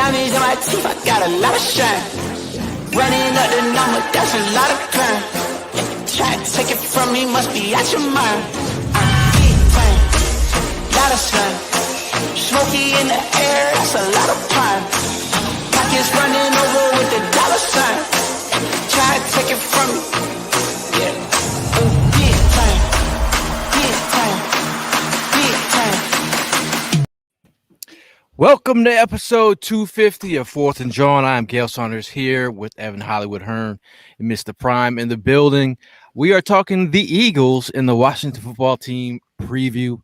Diamonds in my teeth, I got a lot of shine. Running up the number, that's a lot of crime. Try to take it from me, must be out your mind. Big time, lot of slime. Smoky in the air, that's a lot of prime. Pockets running over with the dollar sign. Try to take it from me, yeah. Big time, big time, big time. Welcome to episode 250 of Fourth and Jawn. I'm Gail Saunders here with Evan Hollywood Hearn and Mr. Prime in the building. We are talking the Eagles in the Washington football team preview.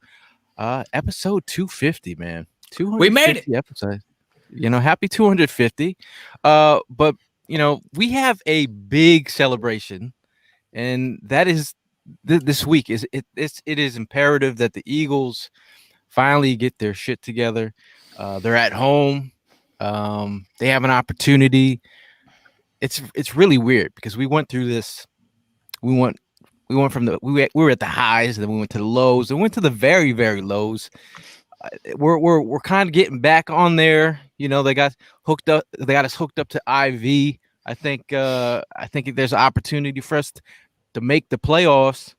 Episode 250, man. 250 we made it. Episodes. Happy 250. But we have a big celebration, and that is this week. It is imperative that the Eagles finally get their shit together. They're at home. They have an opportunity. It's really weird because we went through this. We went from we were at the highs, and then we went to the lows, and went to the very, very lows. We're kind of getting back on there. They got hooked up. They got us hooked up to IV. I think there's an opportunity for us to make the playoffs,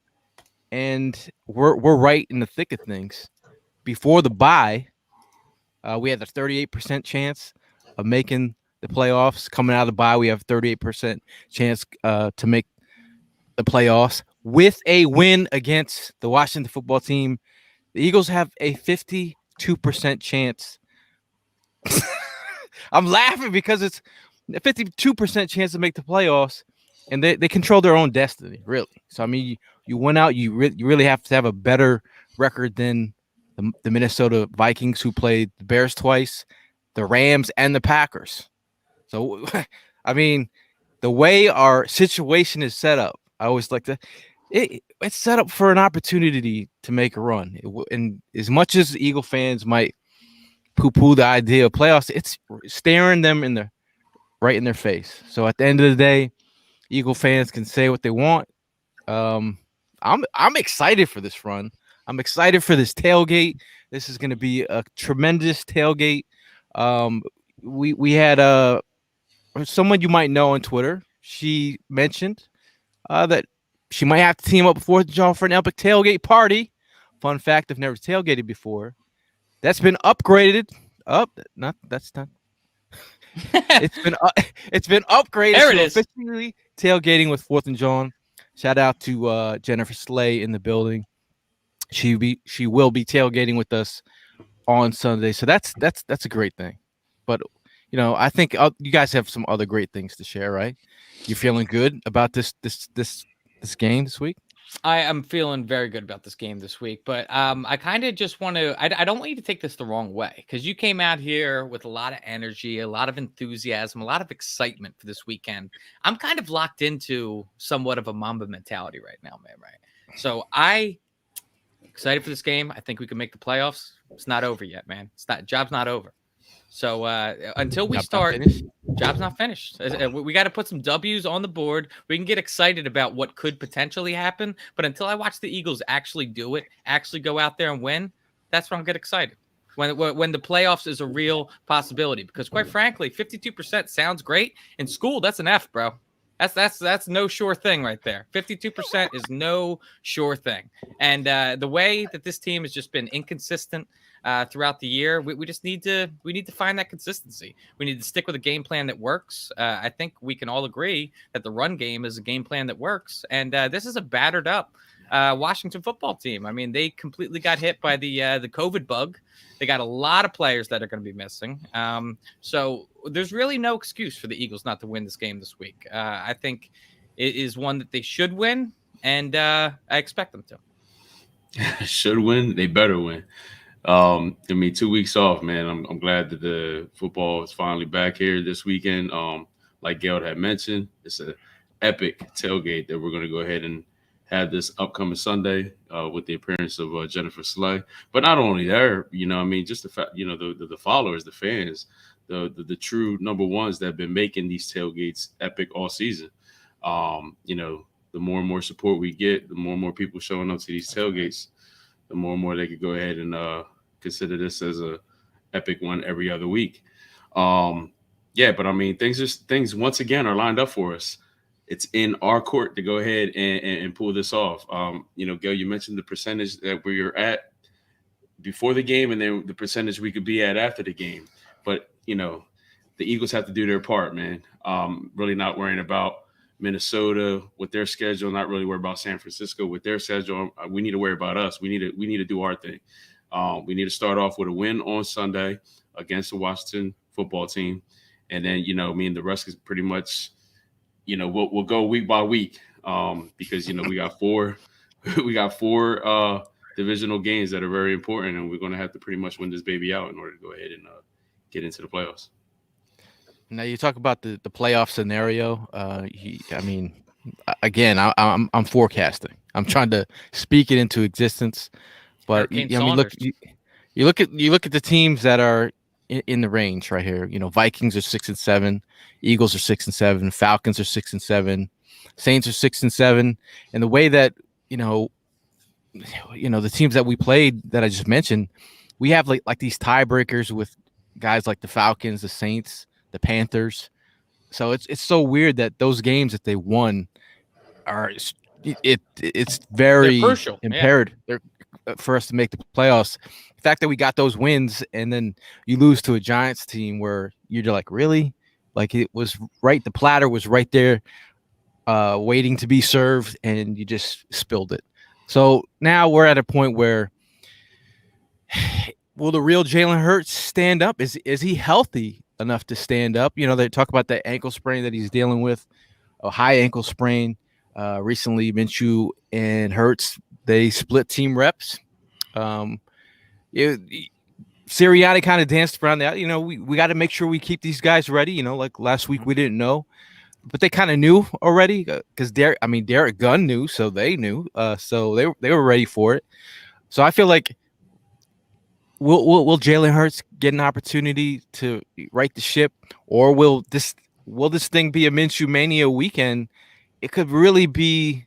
and we're right in the thick of things. Before the bye, we had a 38% chance of making the playoffs. Coming out of the bye, we have 38% chance to make the playoffs with a win against the Washington football team. The Eagles have a 52% chance. I'm laughing because it's a 52% chance to make the playoffs, and they control their own destiny, really. So, I mean, you went out, you really have to have a better record than the Minnesota Vikings, who played the Bears twice, the Rams, and the Packers. So, I mean, the way our situation is set up, I always like to – it's set up for an opportunity to make a run. And as much as Eagle fans might poo-poo the idea of playoffs, it's staring them right in their face. So at the end of the day, Eagle fans can say what they want. I'm excited for this run. I'm excited for this tailgate. This is going to be a tremendous tailgate. We had someone you might know on Twitter. She mentioned that she might have to team up with Fourth and Jawn for an epic tailgate party. Fun fact: I've never tailgated before. That's been upgraded. That's not. It's been upgraded. There it to is. Officially tailgating with Fourth and Jawn. Shout out to Jennifer Slay in the building. She will be tailgating with us on Sunday. So that's a great thing. But I think you guys have some other great things to share, right? You feeling good about this game this week? I am feeling very good about this game this week, but I kind of just want to. I don't want you to take this the wrong way, because you came out here with a lot of energy, a lot of enthusiasm, a lot of excitement for this weekend. I'm kind of locked into somewhat of a Mamba mentality right now, man. Right, so excited for this game. I think we can make the playoffs. It's not over yet, man. Job's not over. So until we start, job's not finished. We got to put some W's on the board. We can get excited about what could potentially happen, but until I watch the Eagles actually do it, actually go out there and win, that's when I'll get excited. When the playoffs is a real possibility, because quite frankly, 52% sounds great. In school, that's an F, bro. That's no sure thing right there. 52% is no sure thing. And the way that this team has just been inconsistent throughout the year, we just need to find that consistency. We need to stick with a game plan that works. I think we can all agree that the run game is a game plan that works. And this is a battered up Washington football team. I mean, they completely got hit by the COVID bug. They got a lot of players that are going to be missing. So there's really no excuse for the Eagles not to win this game this week. I think it is one that they should win, and I expect them to. Should win. They better win. 2 weeks off, man. I'm glad that the football is finally back here this weekend. Like Gail had mentioned, it's an epic tailgate that we're going to go ahead and have this upcoming Sunday with the appearance of Jennifer Slay. But not only there, just the fact, the followers, the fans, the true number ones that have been making these tailgates epic all season. The more and more support we get, the more and more people showing up to these tailgates, the more and more they could go ahead and consider this as a epic one every other week. Yeah, but I mean, things once again are lined up for us. It's in our court to go ahead and pull this off. Gail, you mentioned the percentage that we were at before the game, and then the percentage we could be at after the game. But the Eagles have to do their part, man. Really not worrying about Minnesota with their schedule, not really worried about San Francisco with their schedule. We need to worry about us. We need to do our thing. We need to start off with a win on Sunday against the Washington football team, and then me and the rest is pretty much, we'll go week by week, because we got four divisional games that are very important, and we're going to have to pretty much win this baby out in order to go ahead and get into the playoffs. Now you talk about the playoff scenario. Again, I'm forecasting. I'm trying to speak it into existence. But look, you look at the teams that are in the range right here. Vikings are 6-7, Eagles are 6-7, Falcons are 6-7, Saints are 6-7, and the way that the teams that we played that I just mentioned, we have like these tiebreakers with guys like the Falcons, the Saints, the Panthers. So it's so weird that those games that they won are it's very crucial, imperative for us to make the playoffs. The fact that we got those wins and then you lose to a Giants team where you're like, really? Like, it was right. The platter was right there, waiting to be served, and you just spilled it. So now we're at a point where, will the real Jalen Hurts stand up? Is he healthy enough to stand up? They talk about the ankle sprain that he's dealing with, a high ankle sprain. Recently, Minshew and Hurts, they split team reps. Sirianni kind of danced around that. We got to make sure we keep these guys ready. Like last week we didn't know, but they kind of knew already because Derek Gunn knew, so they knew. So they were ready for it. So I feel like will Jalen Hurts get an opportunity to right the ship, or will this thing be a Minshew Mania weekend? It could really be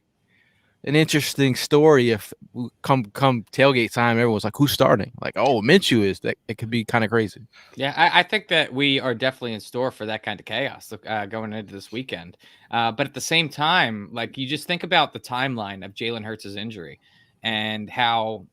an interesting story if come tailgate time, everyone's like, who's starting? Like, oh, Minshew is. That it could be kind of crazy. Yeah, I think that we are definitely in store for that kind of chaos going into this weekend. But at the same time, like, you just think about the timeline of Jalen Hurts' injury and how,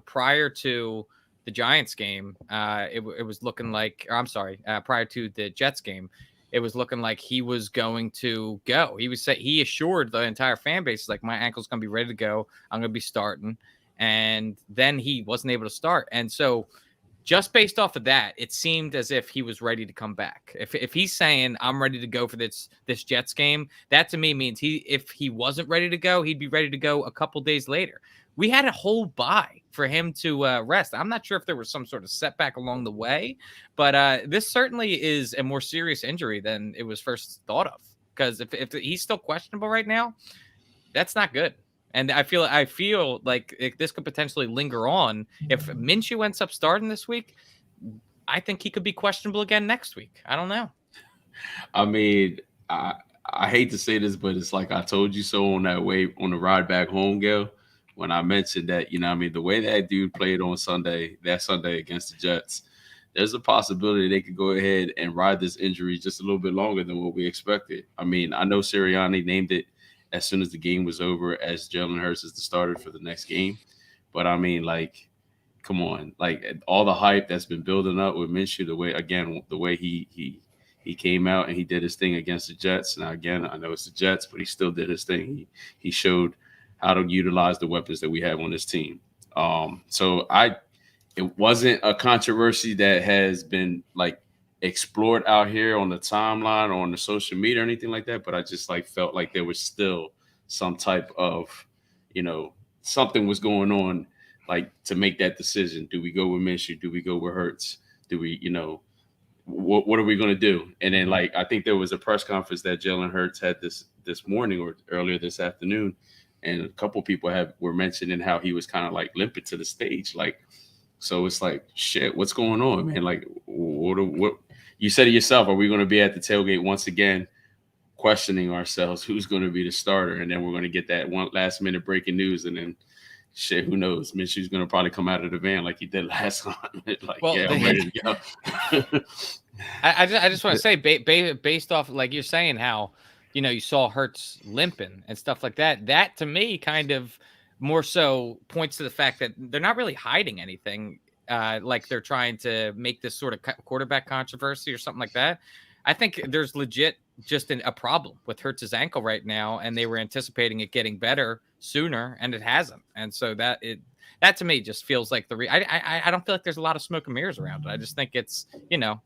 prior to the Giants game, it was looking like, or I'm sorry, prior to the Jets game, it was looking like he was going to go. He assured the entire fan base, like, my ankle's going to be ready to go. I'm going to be starting. And then he wasn't able to start. And so just based off of that, it seemed as if he was ready to come back. If he's saying, I'm ready to go for this Jets game, that to me means if he wasn't ready to go, he'd be ready to go a couple days later. We had a whole bye for him to rest. I'm not sure if there was some sort of setback along the way, but this certainly is a more serious injury than it was first thought of. Because if he's still questionable right now, that's not good. And I feel like this could potentially linger on. If Minshew ends up starting this week, I think he could be questionable again next week. I don't know. I mean, I hate to say this, but it's like I told you so on the ride back home, Gail. When I mentioned that, the way that dude played on Sunday against the Jets, there's a possibility they could go ahead and ride this injury just a little bit longer than what we expected. I mean, I know Sirianni named it as soon as the game was over as Jalen Hurts is the starter for the next game. But I mean, like, come on, like, all the hype that's been building up with Minshew, the way he came out and he did his thing against the Jets. Now, again, I know it's the Jets, but he still did his thing. He showed how to utilize the weapons that we have on this team. So it wasn't a controversy that has been like explored out here on the timeline or on the social media or anything like that. But I just felt like there was still some type of, something was going on, like, to make that decision. Do we go with Minshew? Do we go with Hurts? Do we, what are we going to do? And then, like, I think there was a press conference that Jalen Hurts had this morning or earlier this afternoon. And a couple people were mentioning how he was kind of like limping to the stage. Like, so it's like, shit, what's going on, man? Like, what you said to yourself, are we going to be at the tailgate once again, questioning ourselves, who's going to be the starter? And then we're going to get that one last minute breaking news. And then shit, who knows? Minshew's going to probably come out of the van like he did last time. Like, well, yeah, I'm ready to go. I just want to say, based off like you're saying, how you saw Hurts limping and stuff like that. That to me kind of more so points to the fact that they're not really hiding anything. Like they're trying to make this sort of quarterback controversy or something like that. I think there's legit just a problem with Hurts' ankle right now, and they were anticipating it getting better sooner, and it hasn't. And so that to me just feels like I don't feel like there's a lot of smoke and mirrors around it. I just think it's I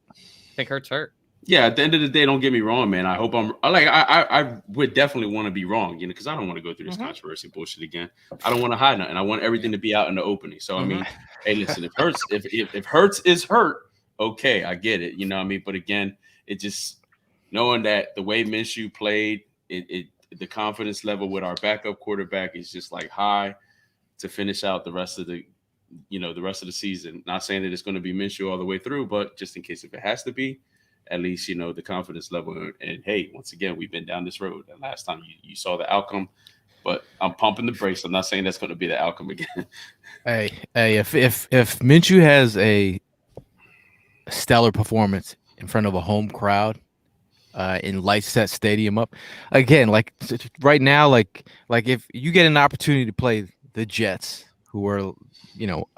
think Hurts hurt. Yeah, at the end of the day, don't get me wrong, man. I hope I would definitely want to be wrong, because I don't want to go through this controversy bullshit again. I don't want to hide nothing. I want everything to be out in the opening. So I mean, hey, listen, if Hurts is hurt, okay, I get it. You know what I mean? But again, it just knowing that the way Minshew played, the confidence level with our backup quarterback is just like high to finish out the rest of the season. Not saying that it's going to be Minshew all the way through, but just in case if it has to be, at least, the confidence level. And hey, once again, we've been down this road. And last time you saw the outcome, but I'm pumping the brakes. I'm not saying that's going to be the outcome again. Hey, if Minshew has a stellar performance in front of a home crowd, in lights set stadium up again, like right now, like if you get an opportunity to play the Jets, who are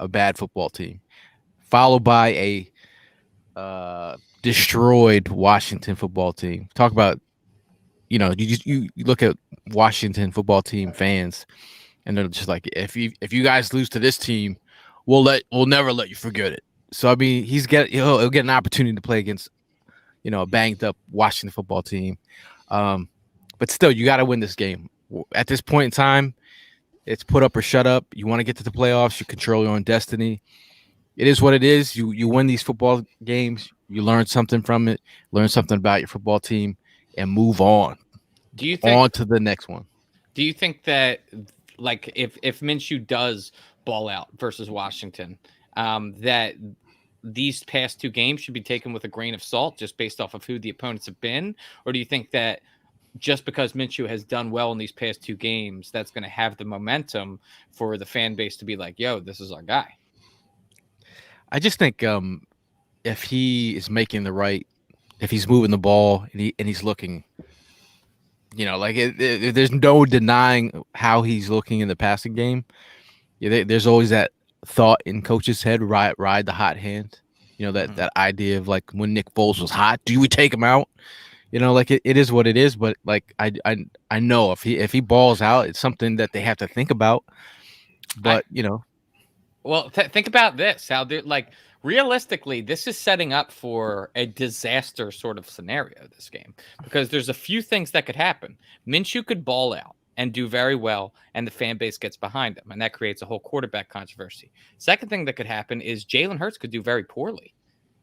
a bad football team, followed by a destroyed Washington football team. Talk about, you look at Washington football team fans, and they're just like, if you guys lose to this team, we'll never let you forget it. So I mean, he'll get an opportunity to play against, a banged up Washington football team. But still, you got to win this game. At this point in time, it's put up or shut up. You want to get to the playoffs, you control your own destiny. It is what it is. You win these football games. You learn something from it. Learn something about your football team, and move on. Do you think on to the next one? Do you think that, like, if Minshew does ball out versus Washington, that these past two games should be taken with a grain of salt, just based off of who the opponents have been, or do you think that just because Minshew has done well in these past two games, that's going to have the momentum for the fan base to be like, "Yo, this is our guy"? I just think if he is if he's moving the ball and he's looking, there's no denying how he's looking in the passing game. There's always that thought in coach's head, ride the hot hand. That idea of like when Nick Foles was hot, do we take him out? It is what it is. But like I know if he balls out, it's something that they have to think about. But Well, think about this. How they're like, realistically, this is setting up for a disaster sort of scenario, this game, because there's a few things that could happen. Minshew could ball out and do very well, and the fan base gets behind him, and that creates a whole quarterback controversy. Second thing that could happen is Jalen Hurts could do very poorly,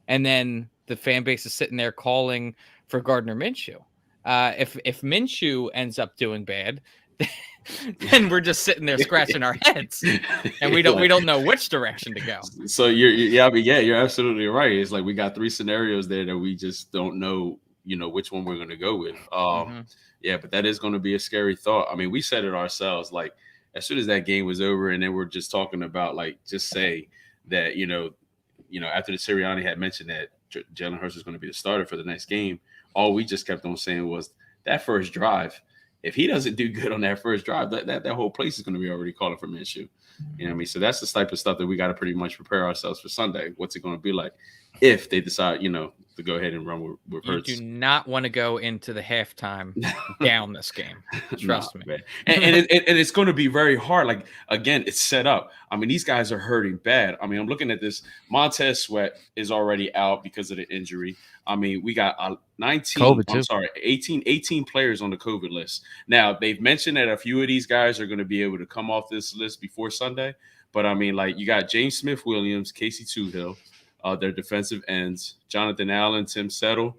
and then the fan base is sitting there calling for Gardner Minshew. If Minshew ends up doing bad, then we're just sitting there scratching our heads, and we don't know which direction to go. So you're absolutely right. It's like we got three scenarios there that we just don't know, which one we're going to go with. Yeah, but that is going to be a scary thought. I mean, we said it ourselves. Like as soon as that game was over, and then we're just talking about like, just say that after the Sirianni had mentioned that Jalen Hurts was going to be the starter for the next game, all we just kept on saying was that first drive. If he doesn't do good on that first drive, that whole place is going to be already calling for Minshew. You know what I mean? So that's the type of stuff that we got to pretty much prepare ourselves for Sunday. What's it going to be like if they decide, to go ahead and run with Hurts? You do not want to go into the halftime down this game. Trust me. Man. And it's going to be very hard. Like, again, it's set up. I mean, these guys are hurting bad. I mean, I'm looking at this. Montez Sweat is already out because of the injury. I mean, we got 18 players on the COVID list. Now, they've mentioned that a few of these guys are going to be able to come off this list before Sunday. But, I mean, like, you got James Smith-Williams, Casey Toohill, their defensive ends, Jonathan Allen, Tim Settle,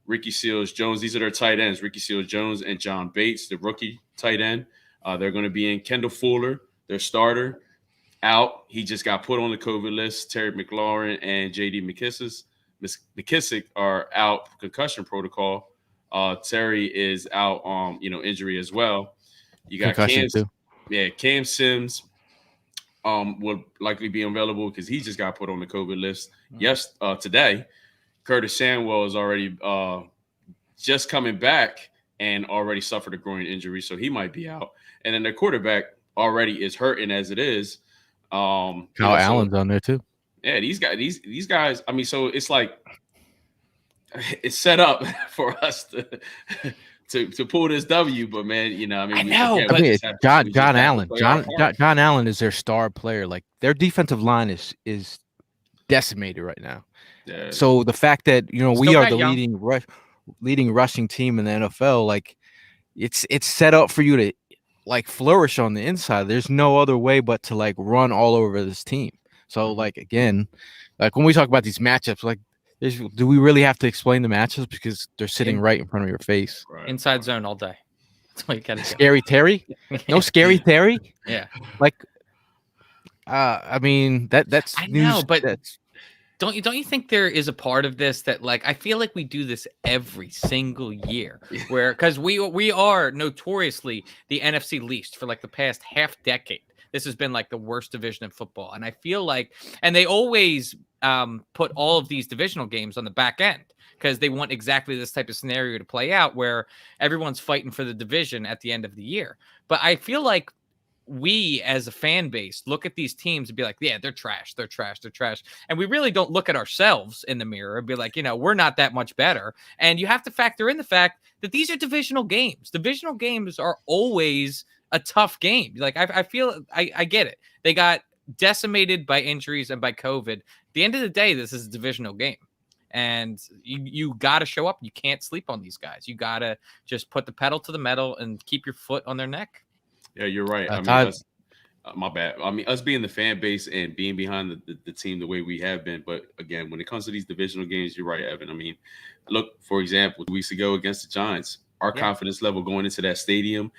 Ricky Seals-Jones. These are their tight ends, Ricky Seals-Jones and John Bates, the rookie tight end. They're going to be in. Kendall Fuller, their starter, out. He just got put on the COVID list. Terry McLaurin and J.D. McKissick are out, concussion protocol. Terry is out, injury as well. You got Cam Sims will likely be available because he just got put on the COVID list today. Curtis Samuel is already just coming back and already suffered a groin injury, so he might be out. And then the quarterback already is hurting as it is. Kyle Allen's on there too. Yeah, these guys. I mean, so it's like it's set up for us to pull this W. But man, you know, I mean, John Allen is their star player. Like their defensive line is decimated right now. Yeah. So the fact that we are the young. leading rushing team in the NFL, like it's set up for you to like flourish on the inside. There's no other way but to like run all over this team. So like again, like when we talk about these matchups, like do we really have to explain the matchups because they're sitting right in front of your face? Right. Inside zone all day. That's what you gotta do. Scary Terry? No Scary Terry? Yeah. Like I mean that's I news, know, but don't you think there is a part of this that like I feel like we do this every single year where because we are notoriously the NFC least for like the past half decade. This has been like the worst division in football, and I feel like and they always put all of these divisional games on the back end because they want exactly this type of scenario to play out where everyone's fighting for the division at the end of the year. But I feel like we as a fan base look at these teams and be like, yeah, they're trash. And we really don't look at ourselves in the mirror and be like, we're not that much better. And you have to factor in the fact that these are divisional games. Divisional games are always a tough game. Like I feel I get it. They got decimated by injuries and by COVID. At the end of the day, this is a divisional game. And you got to show up. You can't sleep on these guys. You got to just put the pedal to the metal and keep your foot on their neck. Yeah, you're right. I mean, my bad. I mean, us being the fan base and being behind the team the way we have been. But again, when it comes to these divisional games, you're right, Evan. I mean, look, for example, 2 weeks ago against the Giants, our confidence level going into that stadium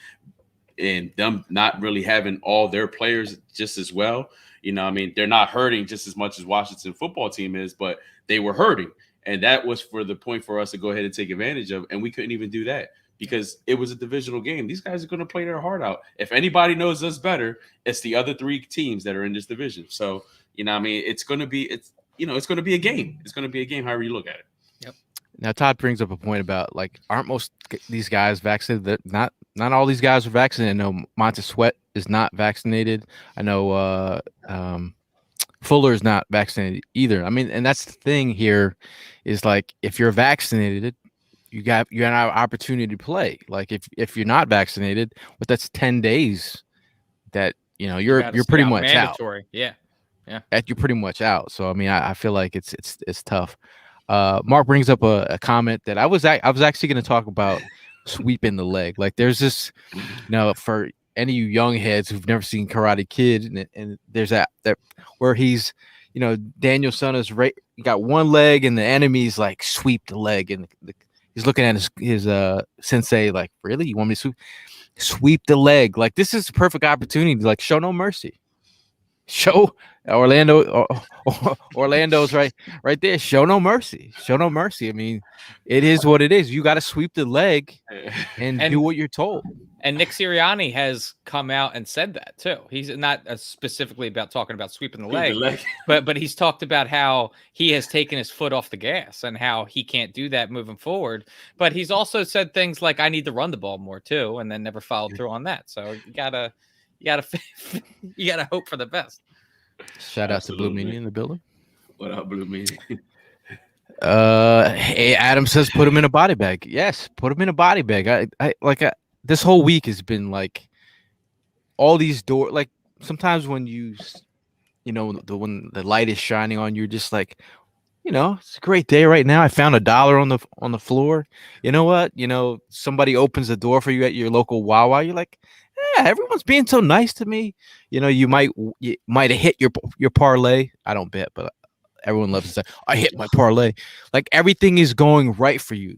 and them not really having all their players just as well. I mean, they're not hurting just as much as Washington football team is, but they were hurting. And that was for the point for us to go ahead and take advantage of. And we couldn't even do that. Because it was a divisional game. These guys are going to play their heart out. If anybody knows us better, it's the other 3 teams that are in this division. So, I mean, it's going to be a game. It's going to be a game, however you look at it. Yep. Now, Todd brings up a point about like, aren't most these guys vaccinated? Not all these guys are vaccinated. I know Montez Sweat is not vaccinated. I know Fuller is not vaccinated either. I mean, and that's the thing here is like, if you're vaccinated, you got an opportunity to play. Like if you're not vaccinated, but that's 10 days that you're pretty much mandatory. out. Yeah. You're pretty much out. So I mean, I feel like it's tough. Mark brings up a comment that I was actually going to talk about sweeping the leg. Like there's this, for any of you young heads who've never seen Karate Kid, and there's that where he's, Daniel Son is right. You got one leg, and the enemy's like sweep the leg, and he's looking at his sensei like, really? You want me to sweep the leg? Like, this is a perfect opportunity to like show no mercy. Show Orlando's right there. Show no mercy. I mean, it is what it is. You got to sweep the leg and do what you're told. And Nick Sirianni has come out and said that too. He's not specifically about talking about sweeping the leg, but he's talked about how he has taken his foot off the gas and how he can't do that moving forward. But he's also said things like, "I need to run the ball more too," and then never followed through on that. So you gotta hope for the best. Shout out to Blue Meanie in the building. What up, Blue Meanie? Hey, Adam says put him in a body bag. Yes, put him in a body bag. This whole week has been like all these doors. Like sometimes when when the light is shining on you, just like, it's a great day right now. I found $1 on the floor. You know what? Somebody opens the door for you at your local Wawa. You're like, yeah, everyone's being so nice to me. You might have hit your parlay. I don't bet, but everyone loves to say, I hit my parlay. Like everything is going right for you.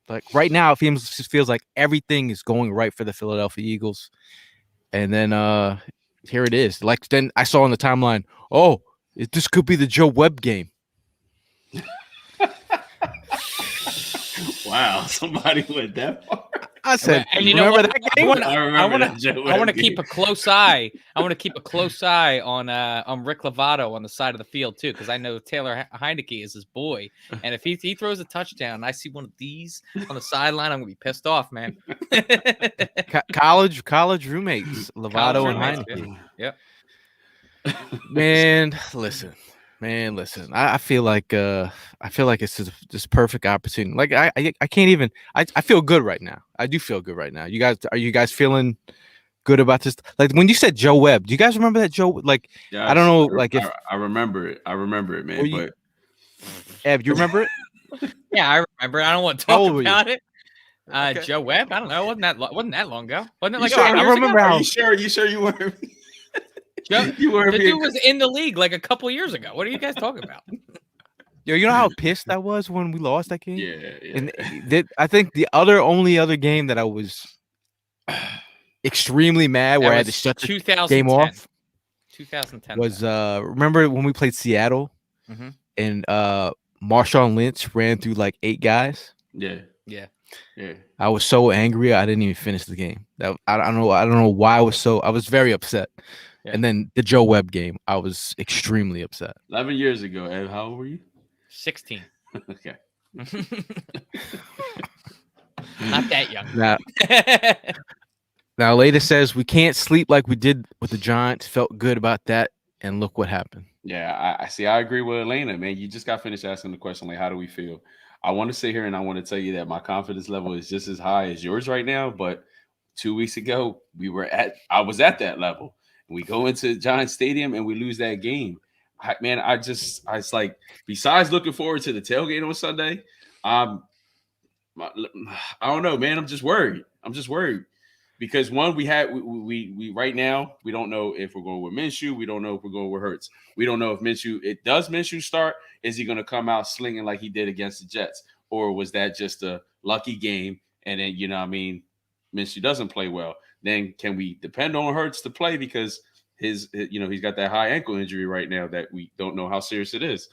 Like right now, it feels like everything is going right for the Philadelphia Eagles. And then here it is. Like then I saw on the timeline, this could be the Joe Webb game. Wow, somebody went that far. I said, and you know remember what? that game? I want that Joe to Webb keep game. a close eye. I want to keep a close eye on Rick Lovato on the side of the field too, because I know Taylor Heineke is his boy, and if he throws a touchdown, and I see one of these on the sideline, I'm gonna be pissed off, man. College roommates, Lovato and roommates, Heineke. Yep. Man, listen. I feel like it's just perfect opportunity. Like I can't even. I feel good right now. I do feel good right now. Are you guys feeling good about this? Like when you said Joe Webb, do you guys remember that Joe? Like Yes, I don't know. Like if I remember it. I remember it, man. Were you- But Ev, you remember it? Yeah, I remember. I don't want to How talk old were you? about it. Okay. Joe Webb. I don't know. Wasn't that long ago? Wasn't it like You sure? a few I years remember ago? how. You sure you weren't? Joe, You weren't the being. dude was in the league like a couple years ago. What are you guys talking about? Yo, you know how pissed I was when we lost that game? Yeah. And I think the only other game that I was extremely mad where I had to shut the 2010. game off 2010 was remember when we played Seattle Mhm. and Marshawn Lynch ran through like 8 guys. Yeah. I was so angry I didn't even finish the game. I don't know why I was very upset. Yeah. And then the Joe Webb game, I was extremely upset. 11 years ago. Ed, how old were you? 16. Okay. Not that young. Now Leda says we can't sleep like we did with the Giants. Felt good about that, and look what happened. Yeah, I see. I agree with Elena, man. You just got finished asking the question, like, how do we feel? I want to sit here and I want to tell you that my confidence level is just as high as yours right now. But 2 weeks ago, I was at that level. We go into Giants Stadium and we lose that game. It's like, besides looking forward to the tailgate on Sunday, I don't know, man. I'm just worried. Because one, we right now, we don't know if we're going with Minshew. We don't know if we're going with Hurts. We don't know if Minshew start? Is he going to come out slinging like he did against the Jets? Or was that just a lucky game? And then, Minshew doesn't play well. Then can we depend on Hurts to play? Because he's got that high ankle injury right now that we don't know how serious it is.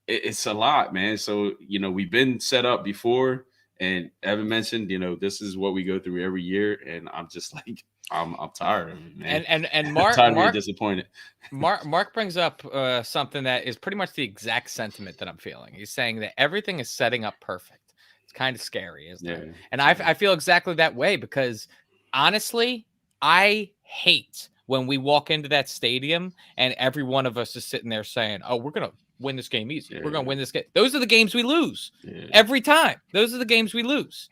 It's a lot, man. So, we've been set up before. And Evan mentioned, this is what we go through every year, and I'm just like, I'm tired of it, man. And Mark, I'm tired of being disappointed. Mark brings up something that is pretty much the exact sentiment that I'm feeling. He's saying that everything is setting up perfect. It's kind of scary, isn't it? And I feel exactly that way because honestly, I hate when we walk into that stadium and every one of us is sitting there saying, "Oh, we're gonna win this game easy. We're gonna win this game." Those are the games we lose every time. Those are the games we lose.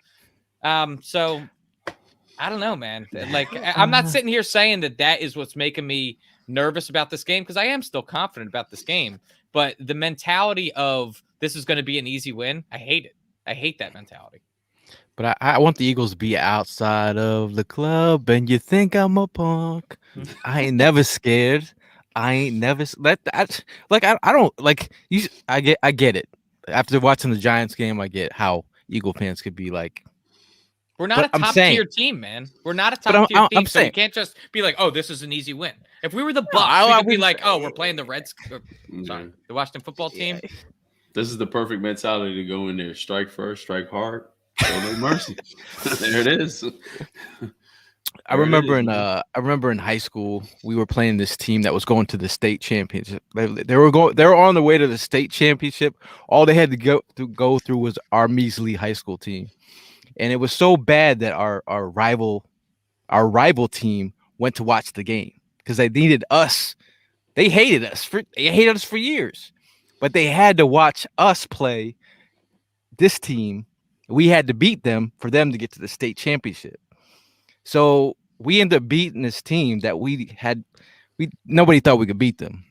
So I don't know, man. Like I'm not sitting here saying that is what's making me nervous about this game because I am still confident about this game. But the mentality of this is going to be an easy win, I hate it. I hate that mentality. But I want the Eagles to be outside of the club, and you think I'm a punk. I ain't never scared. I ain't never let that like I don't like you. I get it. After watching the Giants game, I get how Eagle fans could be like. We're not a top tier team, man. We're not a top tier team, so we can't just be like, "Oh, this is an easy win." If we were the Bucs, we could be like, "Oh, we're playing the the Washington football team." This is the perfect mentality to go in there: strike first, strike hard, show no mercy. There it is. I remember in high school we were playing this team that was going to the state championship. They were on the way to the state championship. All they had to go through was our measly high school team, and it was so bad that our rival team went to watch the game because they needed us. They hated us for years, but they had to watch us play this team. We had to beat them for them to get to the state championship. So we ended up beating this team that nobody thought we could beat them.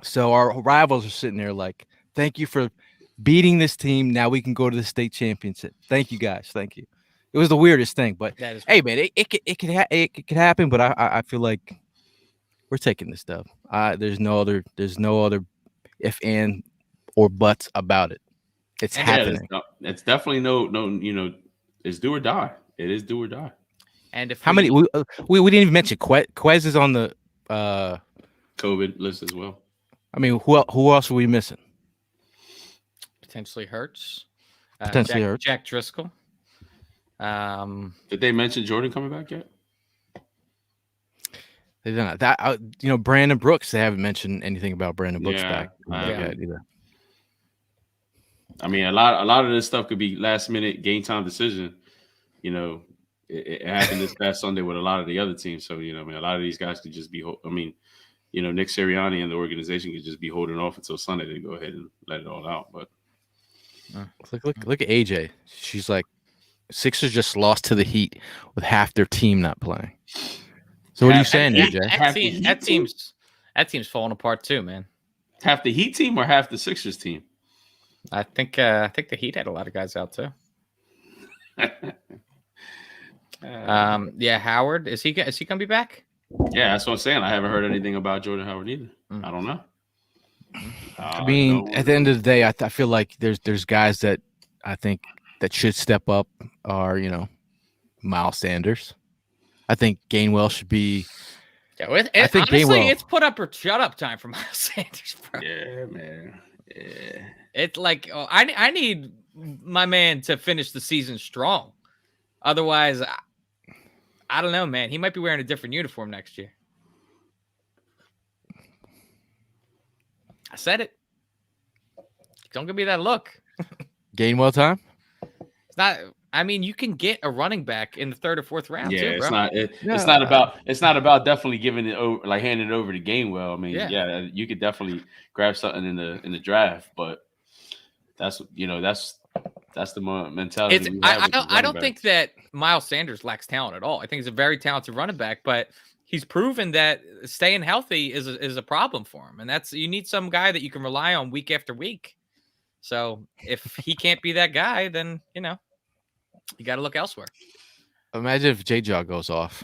So our rivals are sitting there like, thank you for beating this team. Now we can go to the state championship. Thank you guys. Thank you. It was the weirdest thing, but hey, man, it could happen. But I feel like we're taking this stuff. There's no other if and or buts about it. It's happening. It's definitely no. It's do or die. It is do or die. And if how many we didn't even mention Quez is on the COVID list as well. I mean, who else are we missing? Potentially Hurts. Potentially Hurts. Jack Driscoll. Did they mention Jordan coming back yet? They've done that. Brandon Brooks. They haven't mentioned anything about Brandon Brooks back yet either. I mean, a lot of this stuff could be last minute game time decision. It happened this past Sunday with a lot of the other teams. So a lot of these guys could just be. Nick Sirianni and the organization could just be holding off until Sunday to go ahead and let it all out. But look at AJ. She's like, Sixers just lost to the Heat with half their team not playing. So what are you saying, AJ? That team's falling apart too, man. Half the Heat team or half the Sixers team? I think the Heat had a lot of guys out too. Howard, is he gonna be back? Yeah, that's what I'm saying. I haven't heard anything about Jordan Howard either. I don't know. At the end of the day, I feel like there's guys that I think that should step up are Miles Sanders. I think Gainwell should be. Yeah, it's put up or shut up time for Miles Sanders, bro. Yeah, man. Yeah. It's like I need my man to finish the season strong. Otherwise, I don't know, man. He might be wearing a different uniform next year. I said it. Don't give me that look. Gainwell time? It's not. I mean, you can get a running back in the third or fourth round. Yeah, too, bro. It's not about definitely giving it over, like handing it over to Gainwell. I mean, you could definitely grab something in the draft, but that's the mentality. I don't think that Miles Sanders lacks talent at all. I think he's a very talented running back, but he's proven that staying healthy is a problem for him, and you need some guy that you can rely on week after week. So if he can't be that guy, then you got to look elsewhere. Imagine if J-Jaw goes off.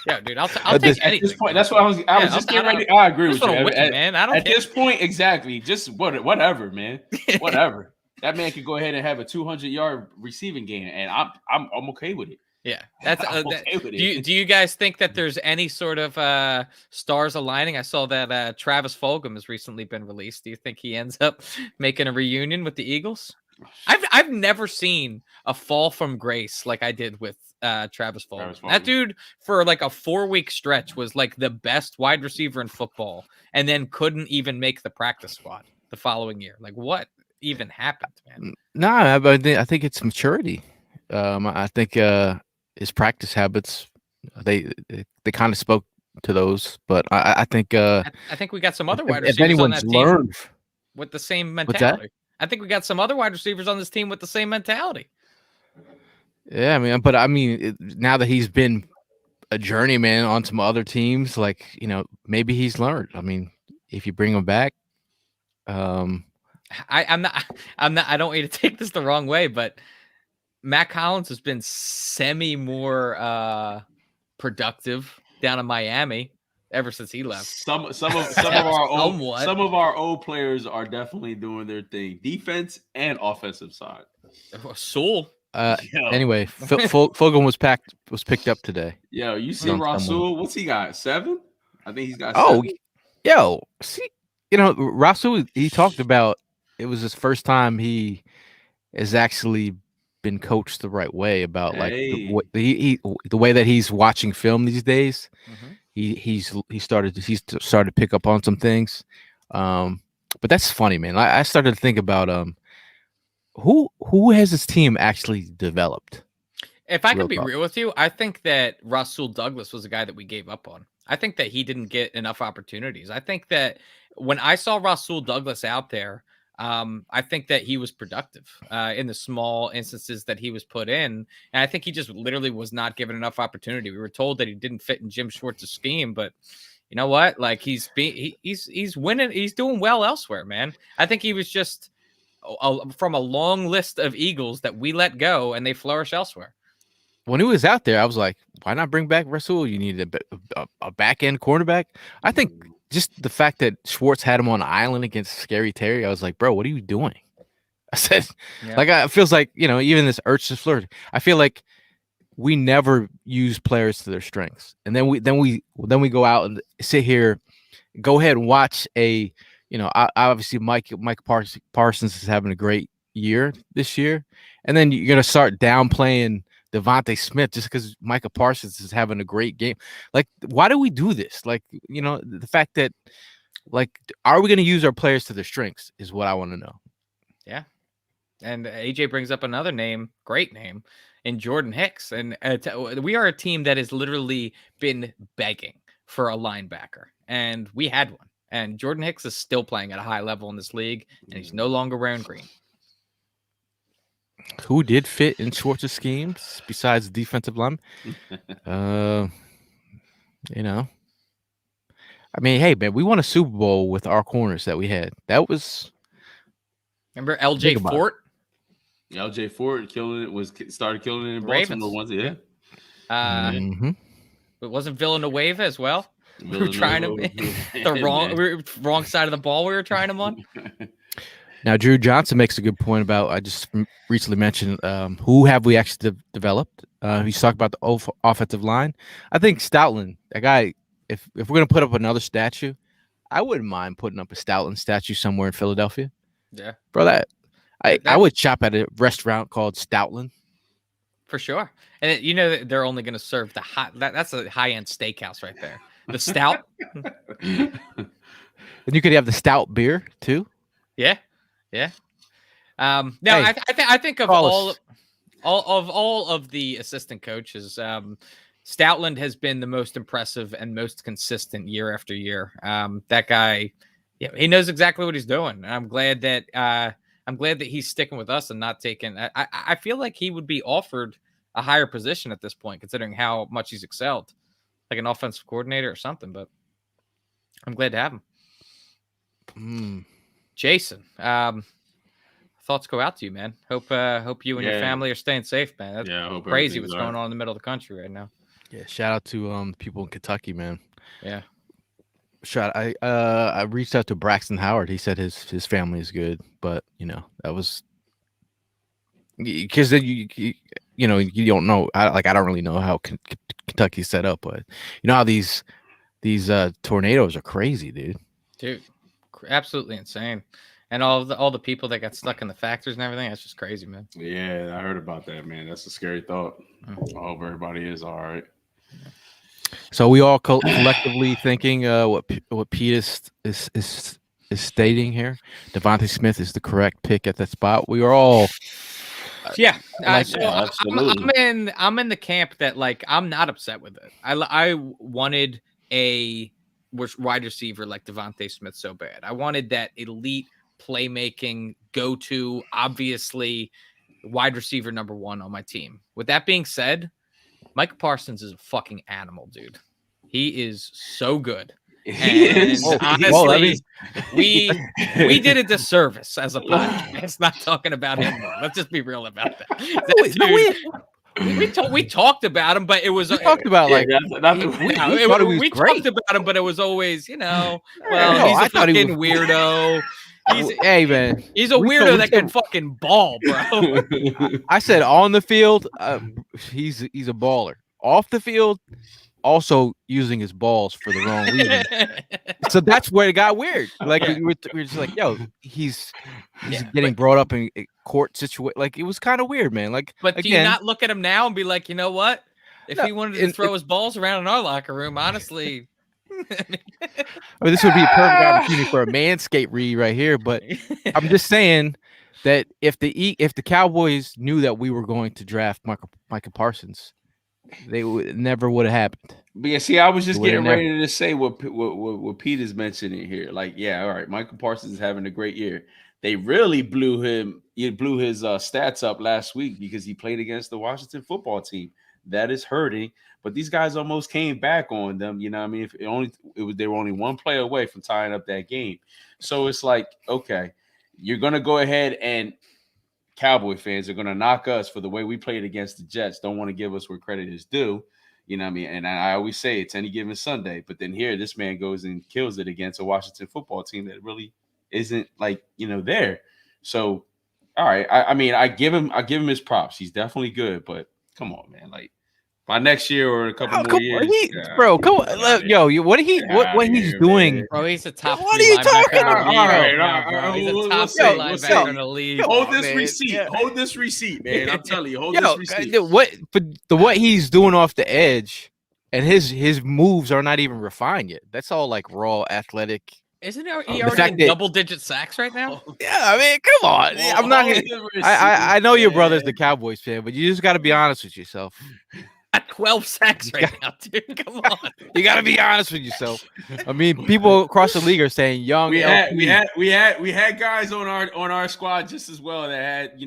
Yeah, dude, I'll take anything. At this point, that's what I was just getting ready. I agree with you, man. I don't at this point, exactly. Just whatever, man. Whatever. That man could go ahead and have a 200-yard receiving game, and I'm okay with it. Yeah, that's okay with it. Do you guys think that there's any sort of stars aligning? I saw that Travis Fulgham has recently been released. Do you think he ends up making a reunion with the Eagles? I've never seen a fall from grace like I did with Travis Fulgham. That dude for like a 4-week stretch was like the best wide receiver in football, and then couldn't even make the practice squad the following year. Like, what even happened, man? No, but I think it's maturity. I think his practice habits they kind of spoke to those, but I think we got some other wide receivers if anyone's on that team learned with the same mentality. I think we got some other wide receivers on this team with the same mentality. Yeah, now that he's been a journeyman on some other teams, like maybe he's learned. I mean, if you bring him back, I'm not. I don't want you to take this the wrong way, but Matt Collins has been more productive down in Miami ever since he left. Some of our old players are definitely doing their thing, defense and offensive side. Sewell. Anyway, Fulgham was picked up today. Yo, you see Rasul? What's he got? 7? I think he's got 7. See, Rasul. He talked about it was his first time he has actually been coached the right way about the way that he's watching film these days. Mm-hmm. He started to pick up on some things, but that's funny, man. I started to think about who has this team actually developed. If I can be real with you, I think that Rasul Douglas was a guy that we gave up on. I think that he didn't get enough opportunities. I think that when I saw Rasul Douglas out there, I think that he was productive in the small instances that he was put in. And I think he just literally was not given enough opportunity. We were told that he didn't fit in Jim Schwartz's scheme, but you know what? Like he's winning. He's doing well elsewhere, man. I think he was just from a long list of Eagles that we let go and they flourish elsewhere. When he was out there, I was like, why not bring back Rasul? You need a back end cornerback. I think just the fact that Schwartz had him on an island against Scary Terry, I was like, bro, what are you doing? I said, it feels like, even this urge to flirt. I feel like we never use players to their strengths. And then we go out and sit here, go ahead and watch obviously Mike Parsons is having a great year this year, and then you're gonna start downplaying Devontae Smith just because Micah Parsons is having a great game. Like, why do we do this? Like, the fact that, like, are we gonna use our players to their strengths is what I want to know. Yeah. And AJ brings up another name, great name, in Jordan Hicks. And we are a team that has literally been begging for a linebacker, and we had one. And Jordan Hicks is still playing at a high level in this league, and he's no longer wearing green. Who did fit in Schwartz's schemes besides the defensive line? I mean, hey, man, we won a Super Bowl with our corners that we had. That was. Remember LJ Fort? LJ Fort started killing it in Baltimore once. Yeah. But wasn't Villanueva as well? We were trying him the wrong side of the ball. We were trying him on. Now, Drew Johnson makes a good point about, I just recently mentioned, who have we actually developed? He's talking about the offensive line. I think Stoutland, that guy, if we're going to put up another statue, I wouldn't mind putting up a Stoutland statue somewhere in Philadelphia. Yeah. Bro, I would shop at a restaurant called Stoutland. For sure. And they're only going to serve the that's a high-end steakhouse right there. The stout. And you could have the stout beer too. Yeah. Yeah. No, hey, I think of all of the assistant coaches, Stoutland has been the most impressive and most consistent year after year. That guy, he knows exactly what he's doing. And I'm glad that he's sticking with us and not taking. I feel like he would be offered a higher position at this point, considering how much he's excelled, like an offensive coordinator or something. But I'm glad to have him. Jason, thoughts go out to you, man. Hope you and your family are staying safe, man. That's crazy what's going on in the middle of the country right now. Yeah, shout out to people in Kentucky, man. Yeah. I reached out to Braxton Howard. He said his family is good, but that was because you don't know. I don't really know how Kentucky's set up, but how these tornadoes are crazy, dude, absolutely insane. And all the people that got stuck in the factories and everything, that's just crazy, man. Yeah, I heard about that, man. That's a scary thought. I hope everybody is all right. So we all collectively thinking what Pete is stating here. Devontae Smith is the correct pick at that spot. We are all. Yeah, absolutely. I'm in the camp that, like, I'm not upset with it. I wanted a wide receiver like Devontae Smith so bad. I wanted that elite playmaking go-to, obviously wide receiver number one on my team. With that being said, Micah Parsons is a fucking animal, dude. He is so good. And honestly, we did a disservice as a podcast not talking about him more. Let's just be real about that. We talked about him, but it was talked about like we talked about him, but it was always he's a fucking weirdo. Hey man, he's a weirdo that can fucking ball, bro. I said on the field, he's a baller. Off the field, also using his balls for the wrong reason. So that's where it got weird. Like we were just like, yo, he's getting brought up in court situation. Like, it was kind of weird, man. Like, but do you not look at him now and be like, you know what? If he wanted to throw his balls around in our locker room, honestly. I mean, this would be a perfect opportunity for a Manscaped read right here. But I'm just saying that if the Cowboys knew that we were going to draft Micah Parsons, never would have happened. But yeah, see, I was just getting ready to say what Pete is mentioning here. Like, yeah, all right, Micah Parsons is having a great year. They really blew his stats up last week because he played against the Washington football team. That is hurting. But these guys almost came back on them. You know what I mean? They were only one play away from tying up that game. So it's like, okay, you're gonna go ahead and Cowboy fans are gonna knock us for the way we played against the Jets. Don't want to give us where credit is due. You know what I mean? And I always say it's any given Sunday. But then here, this man goes and kills it against a Washington football team that really isn't there. So, all right. I mean, I give him his props. He's definitely good. But come on, man. Like, By next year or a couple more come years. on, bro, come on, yo, what he's doing? Bro, he's a top What 3 are you linebacker talking in the about? league All right right, now, bro. He's a top 3 linebacker in the league. Hold on, this man. receipt. Yeah. Hold this receipt, man. I'm telling you, hold Yo, this receipt. what he's doing off the edge, and his moves are not even refined yet. That's all like raw athletic. Isn't he The already fact in that- double-digit sacks right now? Yeah, I mean, come on. I'm not gonna. I know your brother's the Cowboys fan, but you just got to be honest with yourself. At 12 sacks right now, dude. Come on. You got to be honest with yourself. I mean, people across the league are saying young. We LP. had guys on our squad just as well that had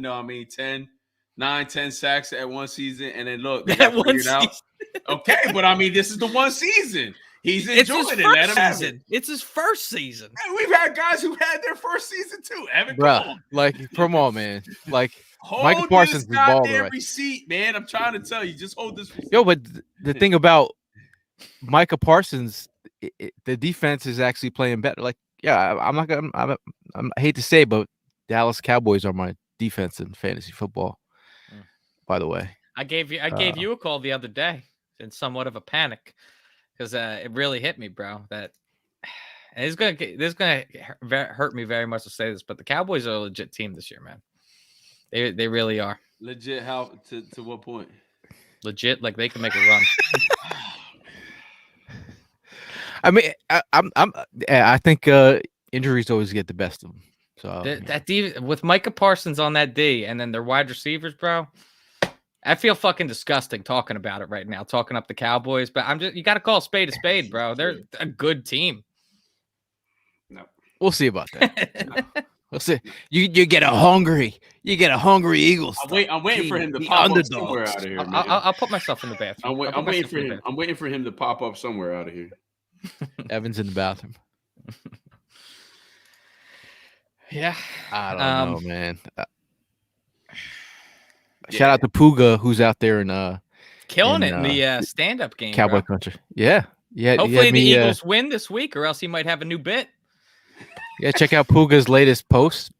10 sacks at one season, and then look, they got figured out. Okay, but I mean, this is the one season. He's enjoying it. Let him have it. It's his first season. And we've had guys who had their first season too. Evan, Bro, like, come on, man. Like, hold Micah Parsons this is balling goddamn right. receipt, man. I'm trying to tell you, just hold this receipt. Yo, but the thing about Micah Parsons, the defense is actually playing better. Like, yeah, I'm not gonna. I hate to say, but Dallas Cowboys are my defense in fantasy football. By the way, I gave you a call the other day in somewhat of a panic because it really hit me, bro. That and this is gonna hurt me very much to say this, but the Cowboys are a legit team this year, man. They really are Legit. How to what point? legit. Like they can make a run. I mean, I think injuries always get the best of them. So That D with Micah Parsons on that D, and then their wide receivers, bro. I feel fucking disgusting talking about it right now, talking up the Cowboys. But you got to call a spade, bro. They're a good team. No, we'll see about that. We'll see. You get a hungry Eagles. I'm waiting for him to The pop up underdogs. somewhere out of here. Man. I'll put myself in the bathroom. I'm waiting for him to pop up somewhere out of here. Evan's in the bathroom. Yeah, I don't know, man. Shout out to Puga, who's out there in killing it in the stand-up game, Cowboy bro. country. Yeah. Hopefully the Eagles win this week, or else he might have a new bit. Yeah, check out Puga's latest post.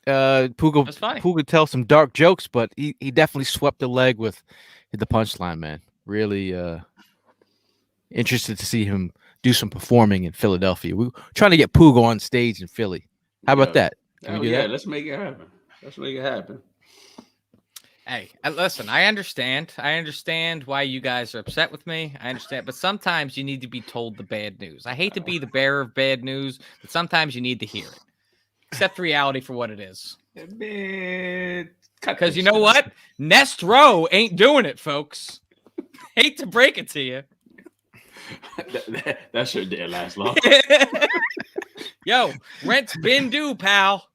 Puga tells some dark jokes, but he definitely swept the leg with the punchline, man. Really interested to see him do some performing in Philadelphia. We're trying to get Puga on stage in Philly. How about that? Can we do that? Let's make it happen. Hey, listen, I understand. I understand why you guys are upset with me. I understand, but sometimes you need to be told the bad news. I hate to be the bearer of bad news, but sometimes you need to hear it. Accept reality for what it is. Because you know what? Nest Row ain't doing it, folks. Hate to break it to you. That sure did last long. Yo, rent's been due, pal.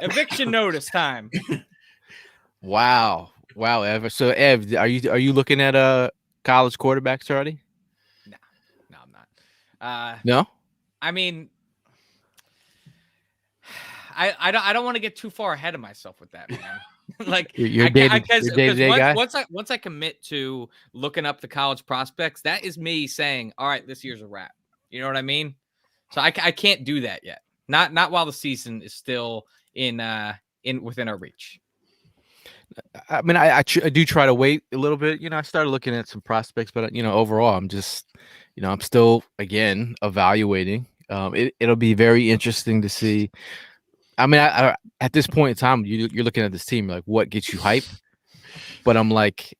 Eviction notice time. Wow, Ev. So, Ev, are you looking at college quarterbacks already? No, I'm not. No. I mean, I don't want to get too far ahead of myself with that, man. Like you're day-to-day guy. Once I commit to looking up the college prospects, that is me saying, all right, this year's a wrap. You know what I mean? So I can't do that yet. Not while the season is still in within our reach. I mean, I do try to wait a little bit. You know, I started looking at some prospects, but overall, I'm just, I'm still again evaluating. It'll be very interesting to see. I mean, I at this point in time, you're looking at this team like, what gets you hyped? But I'm like,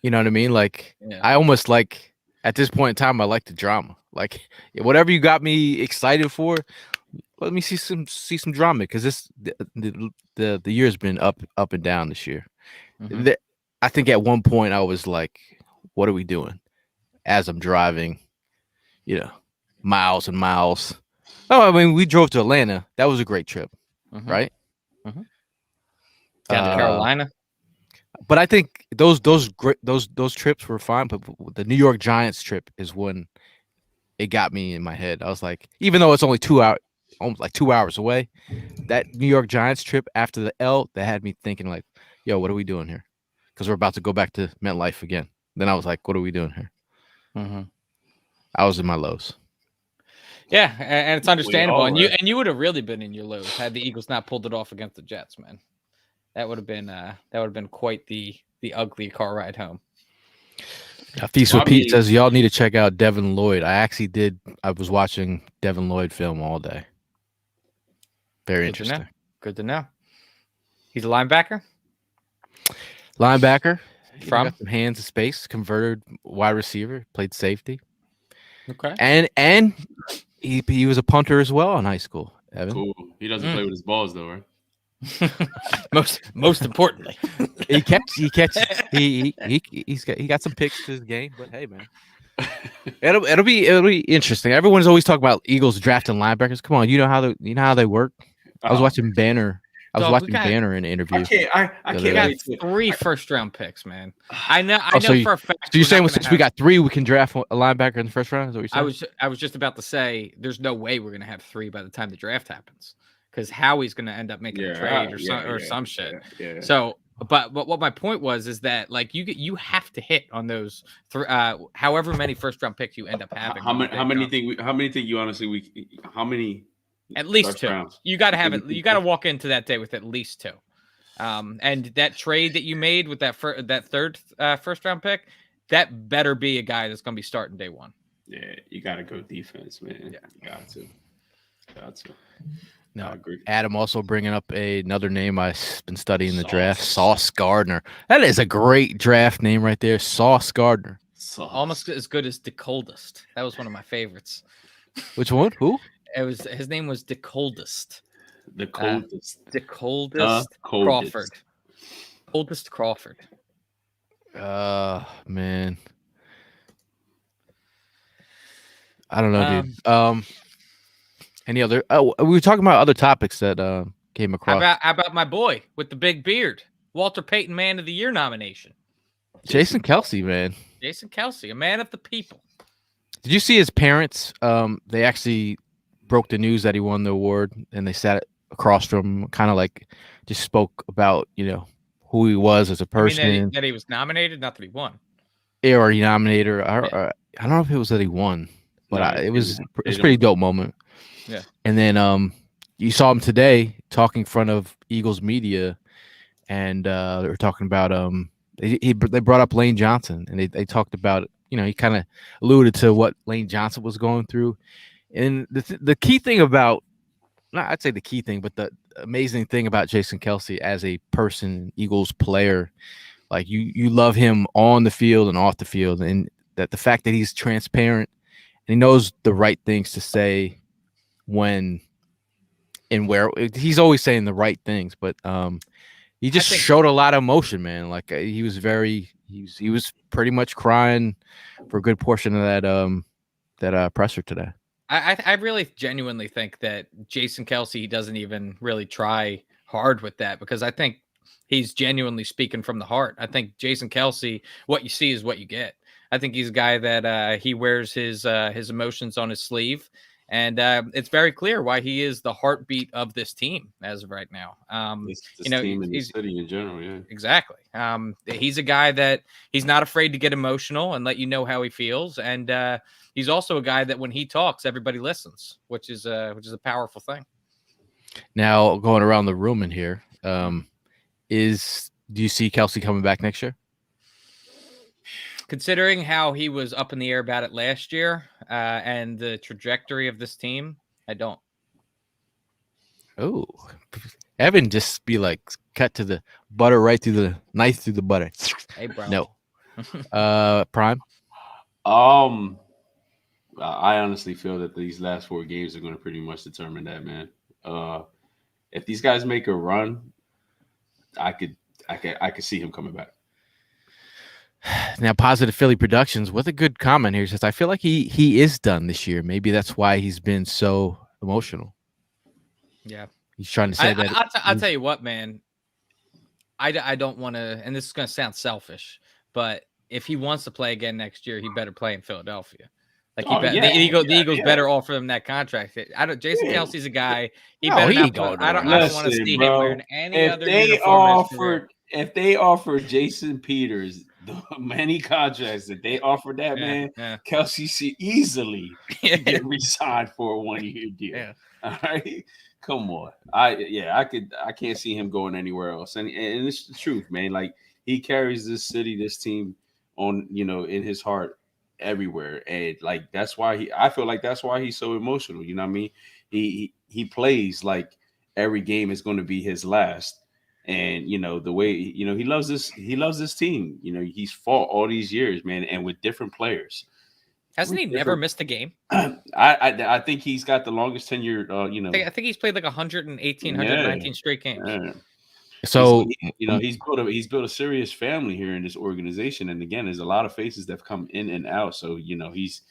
you know what I mean? Like, yeah. I almost like at this point in time, I like the drama. Like, whatever you got me excited for, let me see some drama because the year's been up and down this year. Mm-hmm. I think at one point I was like, what are we doing? As I'm driving, miles and miles. Oh, I mean, we drove to Atlanta. That was a great trip, mm-hmm. right? Mm-hmm. Down to Carolina. But I think those trips were fine. But the New York Giants trip is when it got me in my head. I was like, even though it's only 2 hours. Almost like 2 hours away, that New York Giants trip after the L, that had me thinking like, yo, what are we doing here? Because we're about to go back to MetLife again. Then I was like, what are we doing here? Mm-hmm. I was in my lows. Yeah, and it's understandable. And you would have really been in your lows had the Eagles not pulled it off against the Jets, man. That would have been quite the ugly car ride home. Feast with Pete says y'all need to check out Devin Lloyd. I was watching Devin Lloyd film all day. Very interesting. Good to know. He's a linebacker. Linebacker. From got some hands of space, converted wide receiver, played safety. Okay. And he was a punter as well in high school. Evan. Cool. He doesn't play with his balls though, right? most importantly, he got some picks to his game, but hey man, it'll be interesting. Everyone's always talking about Eagles drafting linebackers. Come on, you know how they work. I was watching Banner. Banner in an interview. I can't wait. 3 first-round picks, man. I know for a fact. So you're saying since we got 3, we can draft a linebacker in the first round? Is that what you're saying? I was just about to say, there's no way we're gonna have 3 by the time the draft happens, because Howie's gonna end up making a trade or some shit. Yeah. So, but what my point was is that like you have to hit on those however many first-round picks you end up having. How many think you honestly how many? At least 2. Rounds. You got to have it. You got to walk into that day with at least 2. And that trade that you made with that third first round pick, that better be a guy that's going to be starting day 1. Yeah, you got to go defense, man. Yeah, you got to. No, I agree. Adam also bringing up another name I've been studying the draft, Sauce Gardner. That is a great draft name right there, Sauce Gardner. Almost as good as the coldest. That was one of my favorites. Which one? Who? His name was the coldest. The coldest. Crawford. Coldest Crawford. Man. I don't know, dude. Any other? Oh, we were talking about other topics that came across. How about my boy with the big beard, Walter Payton Man of the Year nomination? Jason Kelce, man. Jason Kelce, a man of the people. Did you see his parents? They actually broke the news that he won the award, and they sat across from him, kind of like just spoke about who he was as a person. I mean, that he was nominated, not that he won. Yeah, or he nominated. Or, I don't know if it was that he won, but it was a pretty dope moment. Yeah. And then you saw him today talking in front of Eagles media, and they were talking about they brought up Lane Johnson, and they talked about he kind of alluded to what Lane Johnson was going through. And the key thing about, I'd say the key thing, but the amazing thing about Jason Kelce as a person, Eagles player, like you love him on the field and off the field, and that the fact that he's transparent and he knows the right things to say when and where. He's always saying the right things, but he just showed a lot of emotion, man. Like he was pretty much crying for a good portion of that presser today. I really genuinely think that Jason Kelce doesn't even really try hard with that, because I think he's genuinely speaking from the heart. I think Jason Kelce, what you see is what you get. I think he's a guy that he wears his emotions on his sleeve, and it's very clear why he is the heartbeat of this team as of right now. This team in the city in general, yeah, exactly. He's a guy that he's not afraid to get emotional and let you know how he feels, and he's also a guy that when he talks, everybody listens, which is a powerful thing. Now, going around the room in here, do you see Kelce coming back next year? Considering how he was up in the air about it last year and the trajectory of this team, I don't. Oh, Evan just be like, cut to the butter, right through the knife through the butter. Hey, bro. No. Prime? I honestly feel that these last 4 games are going to pretty much determine that, man. If these guys make a run, I could see him coming back. Now, Positive Philly Productions with a good comment here says, I feel like he is done this year. Maybe that's why he's been so emotional. Yeah. He's trying to say that. I'll tell you what, man. I don't want to, and this is going to sound selfish, but if he wants to play again next year, he better play in Philadelphia. Like the Eagles better offer him that contract. Jason Kelce's a guy. I don't want to see him wearing any other uniform. If they offer Jason Peters the many contracts that they offered that man, Kelce should easily get re-signed for a 1-year deal. Yeah. All right, Come on. I can't see him going anywhere else. And it's the truth, man. Like he carries this city, this team on, in his heart everywhere. And like I feel like that's why he's so emotional. You know what I mean? He plays like every game is going to be his last. And the way he loves this team. He's fought all these years, man, and with different players. Hasn't he never missed a game? I think he's got the longest tenure. I think he's played like 118, 119 straight games. Yeah. So he's built a serious family here in this organization, and again, there's a lot of faces that have come in and out. So he's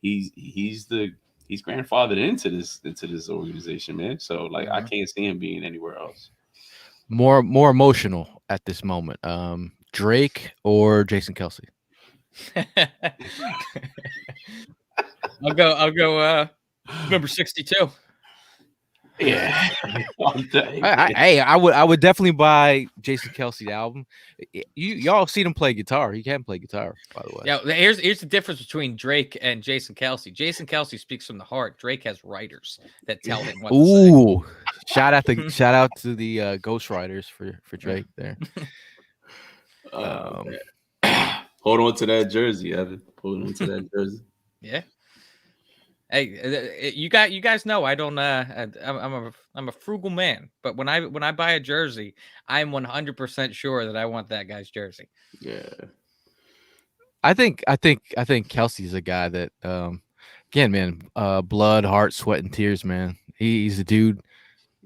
grandfathered into this organization, man. So like I can't see him being anywhere else. more emotional at this moment. Drake or Jason Kelsey? I'll go number 62. Yeah. I would definitely buy Jason Kelsey album. Y'all seen him play guitar. He can play guitar, by the way. Yeah, here's the difference between Drake and Jason Kelsey. Jason Kelsey speaks from the heart. Drake has writers that tell him what to say. Shout out to the ghostwriters for Drake there. Hold on to that jersey, Evan. Hold on to that jersey. Yeah. Hey, you guys know I don't. I'm a frugal man, but when I buy a jersey, I'm 100% sure that I want that guy's jersey. Yeah. I think Kelsey's a guy that again, man, blood, heart, sweat, and tears, man. He's a dude,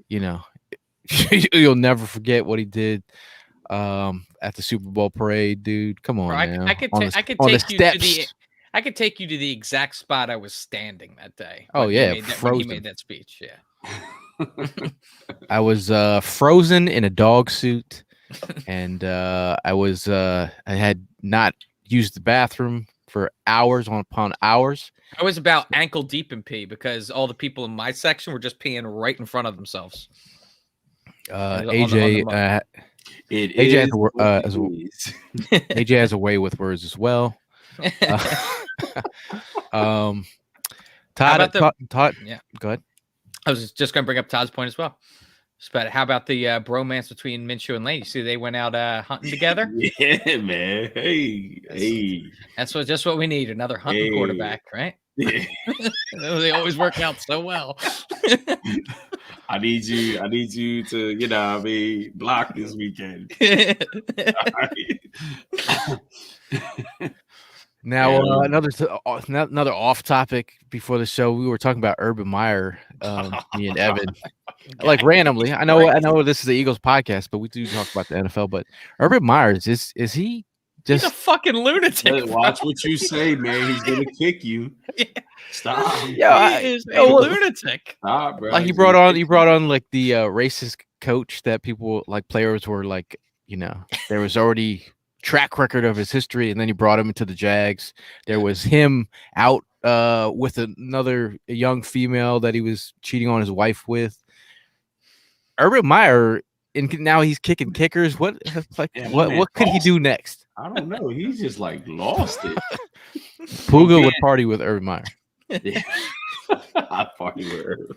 you'll never forget what he did at the Super Bowl parade, dude. Come on, man. I could take you to the exact spot I was standing that day. Oh yeah, when he made that speech. Yeah. I was frozen in a dog suit, and I had not used the bathroom for hours upon hours. I was about ankle deep in pee because all the people in my section were just peeing right in front of themselves. AJ has a way with words as well. Todd, yeah, go ahead. I was just going to bring up Todd's point as well. But how about the bromance between Minshew and Lane? You see, they went out hunting together. Yeah, man. Hey, that's just what we need. Another hunting quarterback, right? Yeah. They always work out so well. I need you to, block this weekend. Now, another off topic before the show, we were talking about Urban Meyer, me and Evan, like randomly. I know this is the Eagles podcast, but we do talk about the NFL. But Urban Meyer is he just he's a fucking lunatic? Watch what you say, man. He's gonna kick you. Yeah. Stop. Yeah, he is a lunatic. Stop, bro. Like he brought on like the racist coach that people like players were like, there was already track record of his history, and then he brought him into the Jags. There was him out with another young female that he was cheating on his wife with. Urban Meyer, and now he's kicking kickers. What could he do next? I don't know. He's just like lost it. Puga would party with Urban Meyer. Yeah. I party with Urban.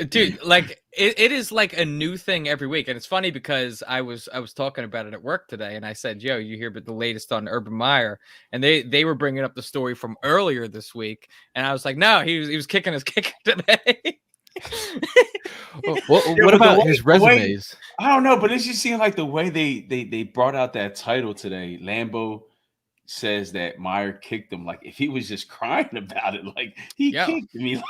Dude, like it is like a new thing every week, and it's funny because I was talking about it at work today, and I said, "Yo, you hear about the latest on Urban Meyer?" And they were bringing up the story from earlier this week, and I was like, "No, he was kicking his kicker today." What about his resumes? I don't know, but it just seemed like the way they brought out that title today. Lambeau says that Meyer kicked him, like if he was just crying about it, like he kicked me.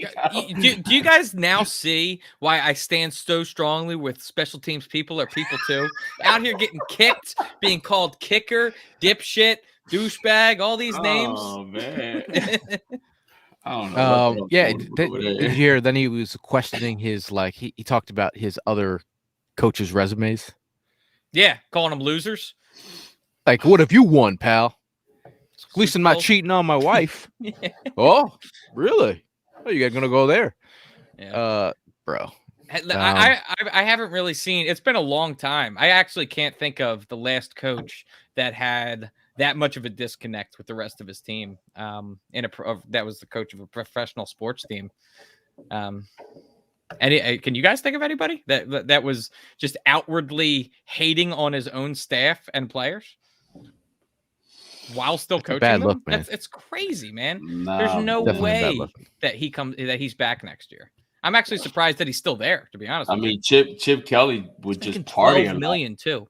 Do you guys now see why I stand so strongly with special teams people or people too out here getting kicked, being called kicker, dipshit, douchebag, all these names? Oh man. I don't know. Did you hear? Then he was questioning his he talked about his other coaches' resumes. Yeah, calling them losers. Like, what have you won, pal? At least I'm not cheating on my wife. Yeah. Oh, really? Oh, you guys gonna go there? Yeah. Bro. I haven't really seen. It's been a long time. I actually can't think of the last coach that had that much of a disconnect with the rest of his team. That was the coach of a professional sports team. Can you guys think of anybody that was just outwardly hating on his own staff and players while still coaching bad them? look, man. It's crazy, man. Nah, There's no definitely a bad way look. that he's back next year. I'm actually surprised that he's still there, to be honest. I with mean, you. Chip Kelly would He's just making party a 12 lot. million too.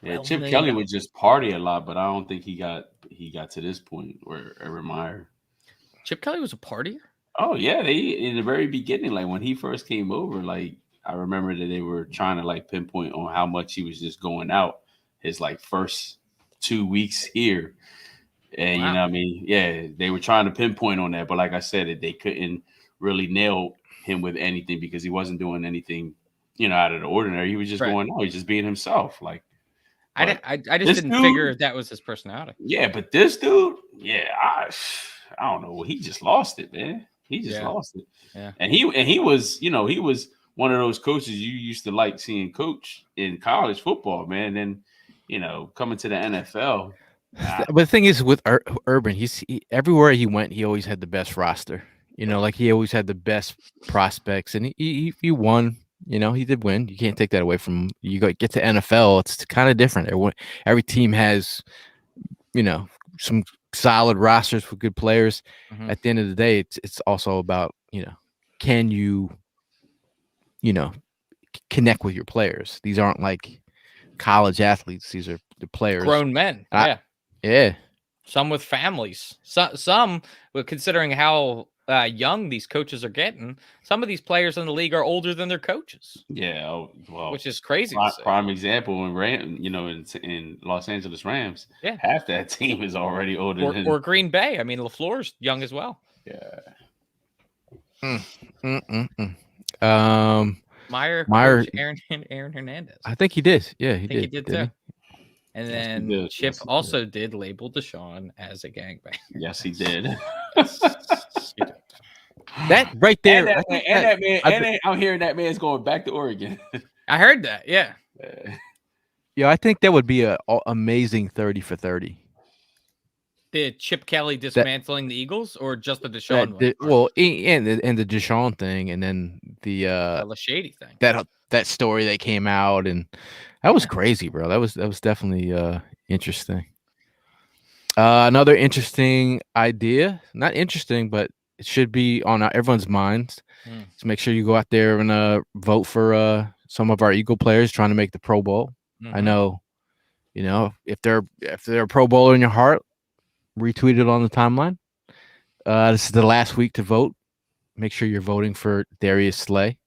Yeah, $12 Chip million. Kelly would just party a lot, but I don't think he got to this point where Urban Meyer. Chip Kelly was a partier. Oh yeah, they in the very beginning, like when he first came over, like I remember that they were trying to like pinpoint on how much he was just going out his like first 2 weeks here. And Wow. you know what I mean? Yeah, they were trying to pinpoint on that, but like I said, they couldn't really nail him with anything because he wasn't doing anything, out of the ordinary. He was just going out, he's just being himself. Like I just didn't figure that was his personality. Yeah, but this dude, I don't know. He just lost it, man. He just lost it. Yeah. And he was, he was one of those coaches you used to like seeing coach in college football, man. And coming to the NFL. But the thing is with Urban, everywhere he went, he always had the best roster. Like he always had the best prospects, and he won. He did win. You can't take that away from him. You get to NFL, it's kind of different. Every team has, some solid rosters with good players. Mhm. At the end of the day, it's also about can you, connect with your players. These aren't like college athletes. These are the players, Grown men. Yeah. Some with families. Some, considering how young these coaches are getting, some of these players in the league are older than their coaches. Yeah, which is crazy. Prime example in Los Angeles Rams. Yeah, half that team is already older or Green Bay. I mean, LaFleur's young as well. Yeah. Meyer, Aaron Hernandez. I think he did. Yeah, he did too. And then Chip also did label Deshaun as a gangbang. Yes, he did. That right there, I'm hearing that man's going back to Oregon. I heard that. Yeah. Yeah, I think that would be a amazing 30 for 30. The Chip Kelly dismantling the Eagles, or just the Deshaun one? And the Deshaun thing, and then the Shady thing. That story that came out, and that was crazy, bro. That was definitely interesting. Another interesting idea, not interesting, but it should be on everyone's minds. So make sure you go out there and vote for some of our Eagle players trying to make the Pro Bowl. I know, if they're a Pro Bowler in your heart, retweet it on the timeline. This is the last week to vote. Make sure you're voting for Darius Slay.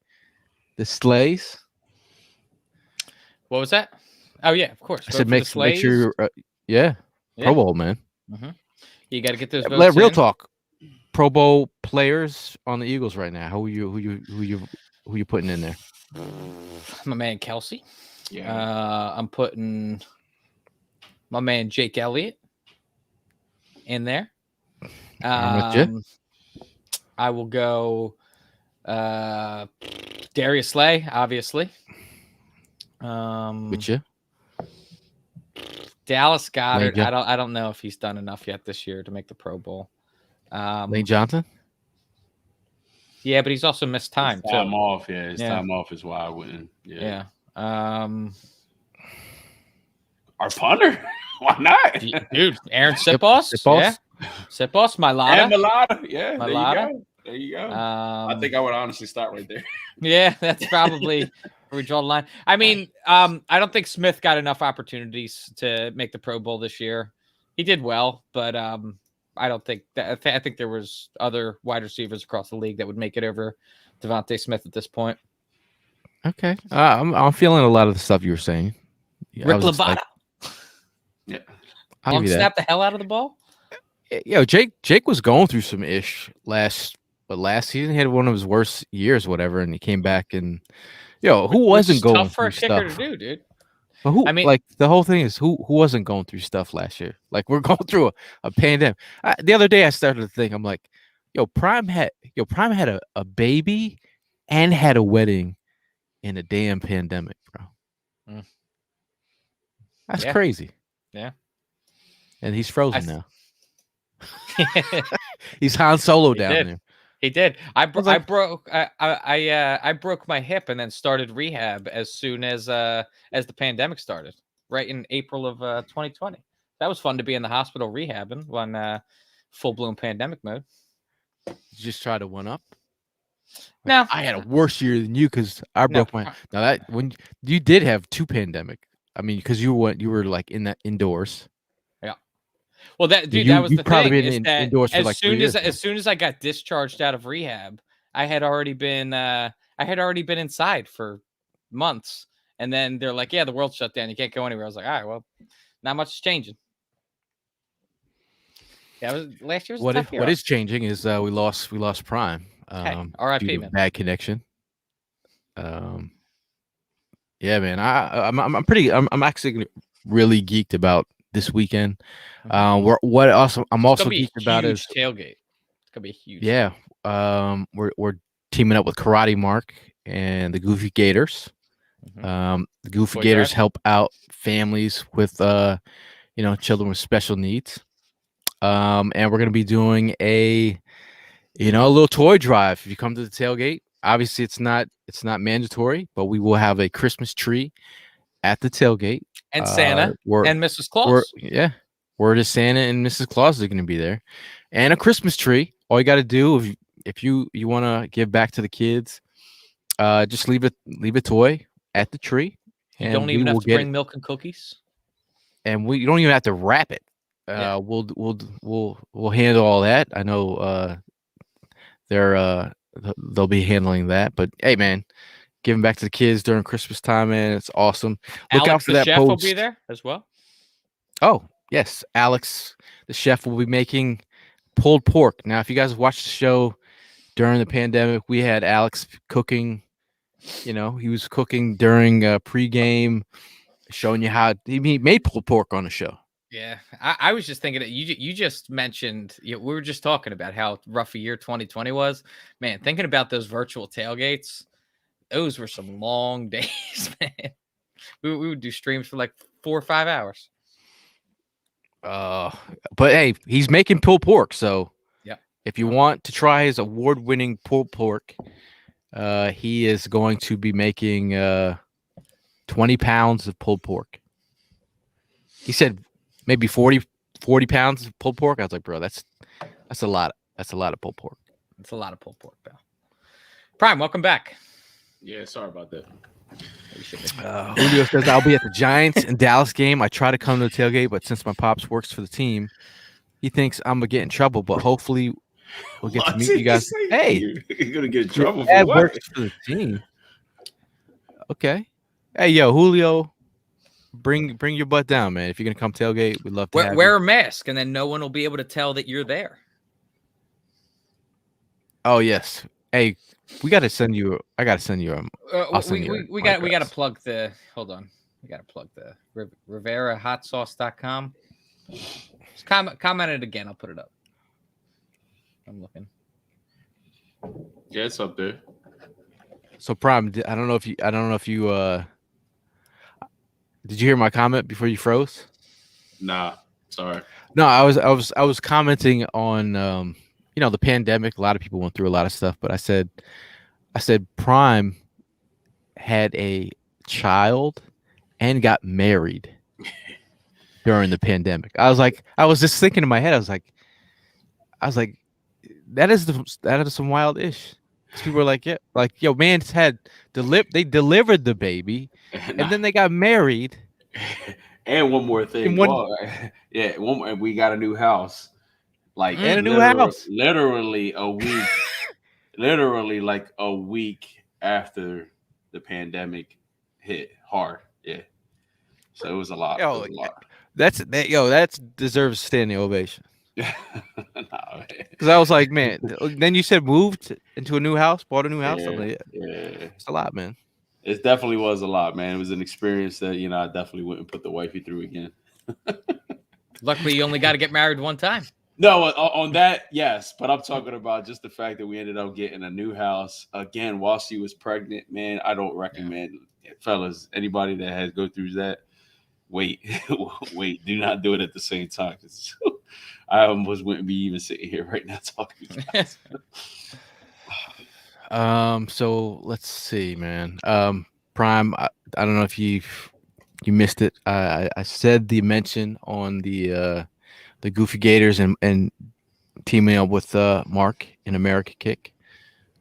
The Slays. What was that? Oh yeah, of course. I said make sure you're Pro Bowl, man. Mm-hmm. You got to get those votes. Real talk. Pro Bowl players on the Eagles right now. Who you putting in there? My man Kelsey. Yeah. I'm putting my man Jake Elliott in there. I will go Darius Slay, obviously. With you? Dallas Goedert. I don't know if he's done enough yet this year to make the Pro Bowl. Lane Johnson. Yeah, but he's also missed time. Time off. Yeah, his time off is why I wouldn't. Yeah. Our punter. Why not, dude? Aaron Sipos. Yeah. Sipos. Mailata. Yeah. Mailata. There you go. I think I would honestly start right there. Yeah, that's probably where we draw the line. I mean, I don't think Smith got enough opportunities to make the Pro Bowl this year. He did well, but I don't think that. I think there was other wide receivers across the league that would make it over Devontae Smith at this point. Okay, I'm feeling a lot of the stuff you were saying. Rick Labata. Yeah, I'll snap the hell out of the ball. Jake was going through some ish last season. He had one of his worst years, whatever, and he came back and who wasn't going tough for through a kicker stuff? to do, dude. But who? I mean, like the whole thing is who wasn't going through stuff last year? Like we're going through a pandemic. The other day I started to think, I'm like, Prime had a baby and had a wedding in a damn pandemic, bro. That's crazy. Yeah. And he's frozen now. He's Han Solo down there. He did. I was like- broke my hip and then started rehab as soon as the pandemic started, right in April of 2020. That was fun to be in the hospital rehabbing when full blown pandemic mode. Just try to one up. No, I had a worse year than you because I broke my. Now that when you did have 2 pandemic, I mean, because you were like in that indoors. Yeah. Well, that dude, You- that was you've the probably thing. been Is that indoors for as like 3 soon years as now. as soon as I got discharged out of rehab, I had already been inside for months, and then they're like, "Yeah, the world shut down. You can't go anywhere." I was like, "All right, well, not much is changing." Yeah, last year was a tough year. What is changing is we lost Prime. R.I.P., due to man. Bad connection. Yeah, man. I'm actually really geeked about this weekend. I'm also geeked about is tailgate. It's gonna be a huge. Yeah. We're teaming up with Karate Mark and the Goofy Gators. The Goofy Gators help out families with children with special needs. And we're gonna be doing a little toy drive. If you come to the tailgate, obviously it's not mandatory, but we will have a Christmas tree at the tailgate. And Santa and Mrs. Claus. Word is Santa and Mrs. Claus are going to be there, and a Christmas tree. All you got to do if you want to give back to the kids, just leave a toy at the tree. You don't even have to bring milk and cookies, and you don't even have to wrap it. We'll handle all that. I know they'll be handling that, but hey, man. Giving back to the kids during Christmas time, man. It's awesome. Look out for that chef post. Will be there as well. Oh, yes. Alex, the chef, will be making pulled pork. Now, if you guys watched the show during the pandemic, we had Alex cooking. He was cooking during pregame, showing you how he made pulled pork on the show. Yeah, I was just thinking that you just mentioned, we were just talking about how rough a year 2020 was. Man, thinking about those virtual tailgates. Those were some long days, man. We would do streams for like 4 or 5 hours. But hey, he's making pulled pork, so yeah. If you want to try his award-winning pulled pork, he is going to be making 20 pounds of pulled pork. He said maybe 40 pounds of pulled pork. I was like, bro, that's a lot. That's a lot of pulled pork. It's a lot of pulled pork, pal. Prime, welcome back. Yeah, sorry about that. Julio says I'll be at the Giants and Dallas game. I try to come to the tailgate, but since my pops works for the team, he thinks I'm gonna get in trouble. But hopefully, we'll get to meet you guys. Hey, you're gonna get in trouble for what? Works for the team. Okay. Hey, yo, Julio, bring your butt down, man. If you're gonna come tailgate, we'd love to wear a mask, and then no one will be able to tell that you're there. Oh yes. Hey, I gotta send you. We got to plug the. Hold on. We got to plug the RiveraHotSauce.com. Just comment it again. I'll put it up. I'm looking. Yeah, it's up there. So Prime, I don't know if you. Did you hear my comment before you froze? Nah, sorry. No, I was commenting on the pandemic. A lot of people went through a lot of stuff, but I said Prime had a child and got married during the pandemic. I was just thinking in my head. I was like, that is some wild ish. People were like, yeah, like, yo, man's had they delivered the baby and then they got married. And one more thing. We got a new house. Like and a new house. Literally a week. Literally like a week after the pandemic hit hard. Yeah. So it was a lot. That deserves a standing ovation. Because I was like, man. Then you said moved into a new house, bought a new house. Yeah, it's a lot, man. It definitely was a lot, man. It was an experience that I definitely wouldn't put the wifey through again. Luckily, you only got to get married one time. No, on that, yes. But I'm talking about just the fact that we ended up getting a new house again while she was pregnant. Man, I don't recommend, fellas, anybody that has go through that. Wait, do not do it at the same time. I almost wouldn't be even sitting here right now talking about it. So let's see, man. Prime. I don't know if you missed it. I said the mention on the Goofy Gators and teaming up with Mark in America Kick.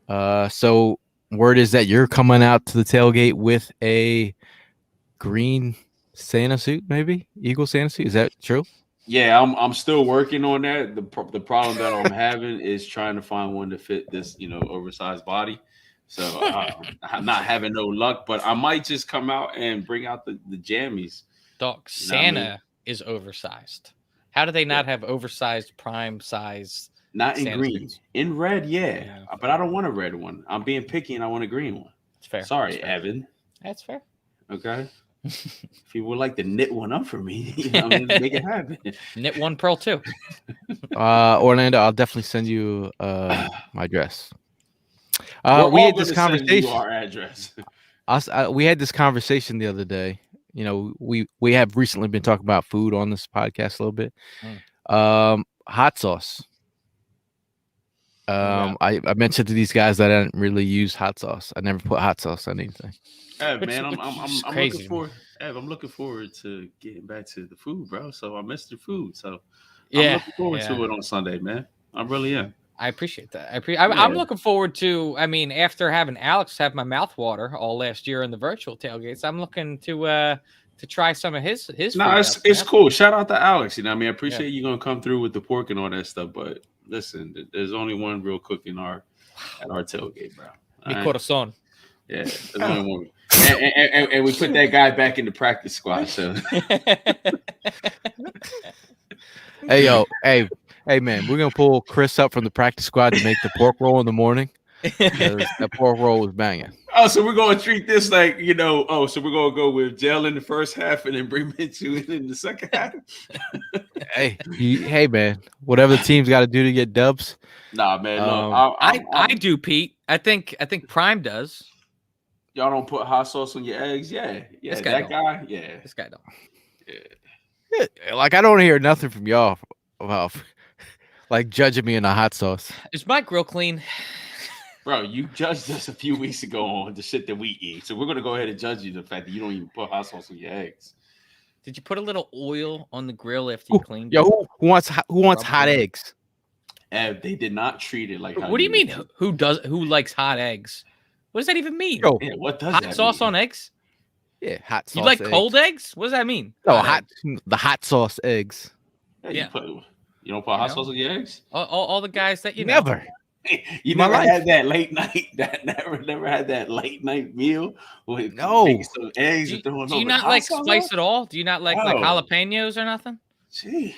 So word is that you're coming out to the tailgate with a green Santa suit, maybe Eagle Santa suit. Is that true? Yeah, I'm still working on that. The problem that I'm having is trying to find one to fit this, oversized body. So I'm not having no luck, but I might just come out and bring out the jammies. Doc, You know what I Santa mean? is oversized. How do they not have oversized prime size? Not in Santa green, suits? in red, yeah. Yeah. But I don't want a red one. I'm being picky, and I want a green one. It's fair. Sorry, That's fair. Evan. That's fair. Okay. If you would like to knit one up for me, make it happen. Knit one, pearl two. Orlando, I'll definitely send you my address. We're We all had this gonna send you conversation. our address. We had this conversation the other day. We have recently been talking about food on this podcast a little bit. Hot sauce. I mentioned to these guys that I didn't really use hot sauce. I never put hot sauce on anything. Ev, man, Which I'm is looking crazy. forward. Ev, I'm looking forward to getting back to the food, bro. So I missed the food. So I'm Yeah. looking forward to it on Sunday, man. I really am. I appreciate that. I'm Yeah. looking forward to. I mean, after having Alex have my mouth water all last year in the virtual tailgates, I'm looking to try some of his. No, food it's out there. cool. Shout out to Alex. I mean, I appreciate you gonna come through with the pork and all that stuff. But listen, there's only one real cook at our tailgate, bro. Mi All right? corazón. Yeah, there's only one. And we put that guy back in the practice squad. So Hey man, we're gonna pull Chris up from the practice squad to make the pork roll in the morning. That pork roll was banging. so we're gonna treat this like so we're gonna go with jail in the first half and then bring Minshew in the second half. Hey man, whatever the team's got to do to get dubs. Nah, man, no, I do, Pete. I think Prime does. Y'all don't put hot sauce on your eggs, yeah. This guy That don't. guy, yeah. This guy don't. Like I don't hear nothing from y'all about like judging me in the hot sauce. Is my grill clean? Bro, you judged us a few weeks ago on the shit that we eat, so we're gonna go ahead and judge you the fact that you don't even put hot sauce on your eggs. Did you put a little oil on the grill after you cleaned Yo, it? who wants hot eggs? They did not treat it like. What do you mean? Who likes hot eggs? What does that even mean? Yo, Yeah, what does hot that sauce mean? on eggs? Yeah, hot sauce. You like eggs. cold eggs? What does that mean? No, Hot the hot sauce eggs. Yeah. You don't put hot sauce on your eggs? all the guys that you know. Never. You My never life. had that late night. Never had that late night meal with No. some eggs and throwing Do you over not hot like sauce spice on? at all? Do you not like No. jalapenos or nothing? Jeez.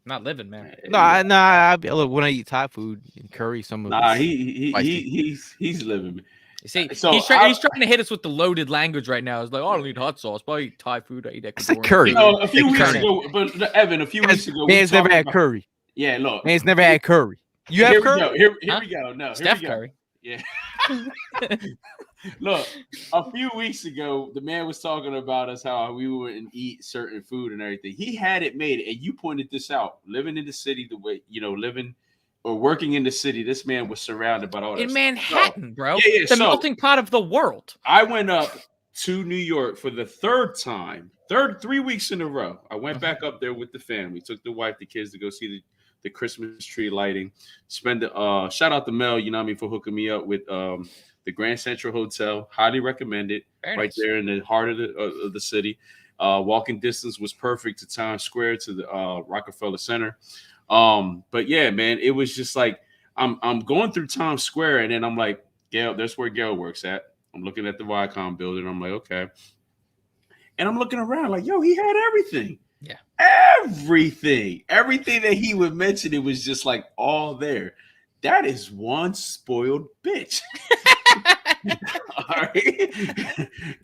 Not living, man. Look, when I eat Thai food and curry, some of Nah, it's he's living. You see, So he's trying to hit us with the loaded language right now. It's like, oh, I don't eat hot sauce, but I eat Thai food. I eat I said Ecuadorian curry. food. No, a few weeks curry. ago, but Evan, a few weeks ago, we man's never talked had about- curry. Yeah, look, Man's never had curry. You here have we curry? go. Here Huh? we go. No, Steph here we go. Curry. Yeah. Look, a few weeks ago, the man was talking about us how we wouldn't eat certain food and everything. He had it made, and you pointed this out. Living in the city, the way living or working in the city, this man was surrounded by all that In stuff. Manhattan, bro. Yeah, The so- melting pot of the world. I went up to New York for the third time, 3 weeks in a row. I went back up there with the family, took the wife, the kids to go see the Christmas tree lighting. Shout out to Mel, for hooking me up with the Grand Central Hotel. Highly recommend it. Very Right nice. there in the heart of the city. Walking distance was perfect to Times Square, to the Rockefeller Center. But yeah, man, it was just like I'm going through Times Square, and then I'm like, Gail, that's where Gail works at. I'm looking at the Viacom building. I'm like, okay. And I'm looking around like, yo, he had everything. Yeah. Everything that he would mention, it was just like all there. That is one spoiled bitch. All right.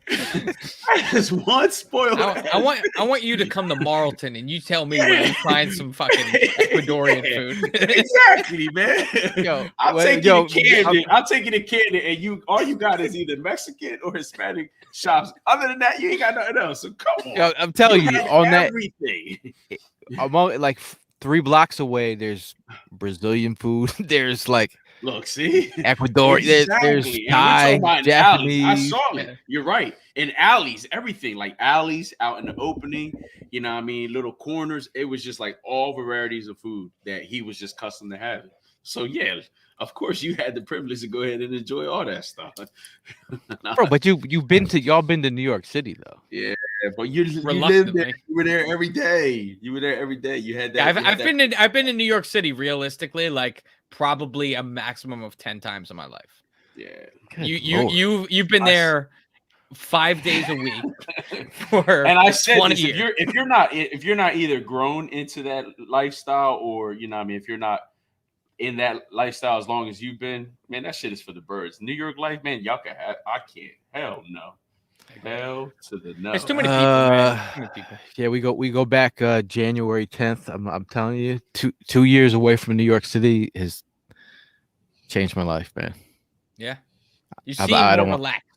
That is one spoiled. I want you to come to Marlton and you tell me where you find some fucking Ecuadorian food. Exactly, man. Yo, I'll well, take yo, you to Camden. I'll take you to Camden, and all you got is either Mexican or Hispanic shops. Other than that, you ain't got nothing else. So come on. Yo, I'm telling you, had on that, everything. I'm like 3 blocks away. There's Brazilian food. There's like Look, see, Ecuador. There's exactly. And we're Thai, talking about in Japanese. alleys. I saw it. You're right. In alleys, everything like alleys out in the opening. You know what I mean? Little corners. It was just like all varieties of food that he was just accustomed to having. So yeah, of course you had the privilege to go ahead and enjoy all that stuff. Bro, but y'all been to New York City though. Yeah, but you lived there. Reluctantly. You were there every day. You were there every day. You had Yeah, that. I've been in New York City realistically, like probably a maximum of 10 times in my life. Yeah. Good You've been there 5 days a week for And I said 20 this, years. if you're not either grown into that lifestyle or you know what I mean, if you're not in that lifestyle as long as you've been, man, that shit is for the birds. New York life, man, y'all can have. I can't. Hell no. Hell to the no. There's too many people, man. Too many people. Yeah, we go back January 10th. I'm telling you, 2 years away from New York City has changed my life, man. Yeah. You seem I more don't relaxed.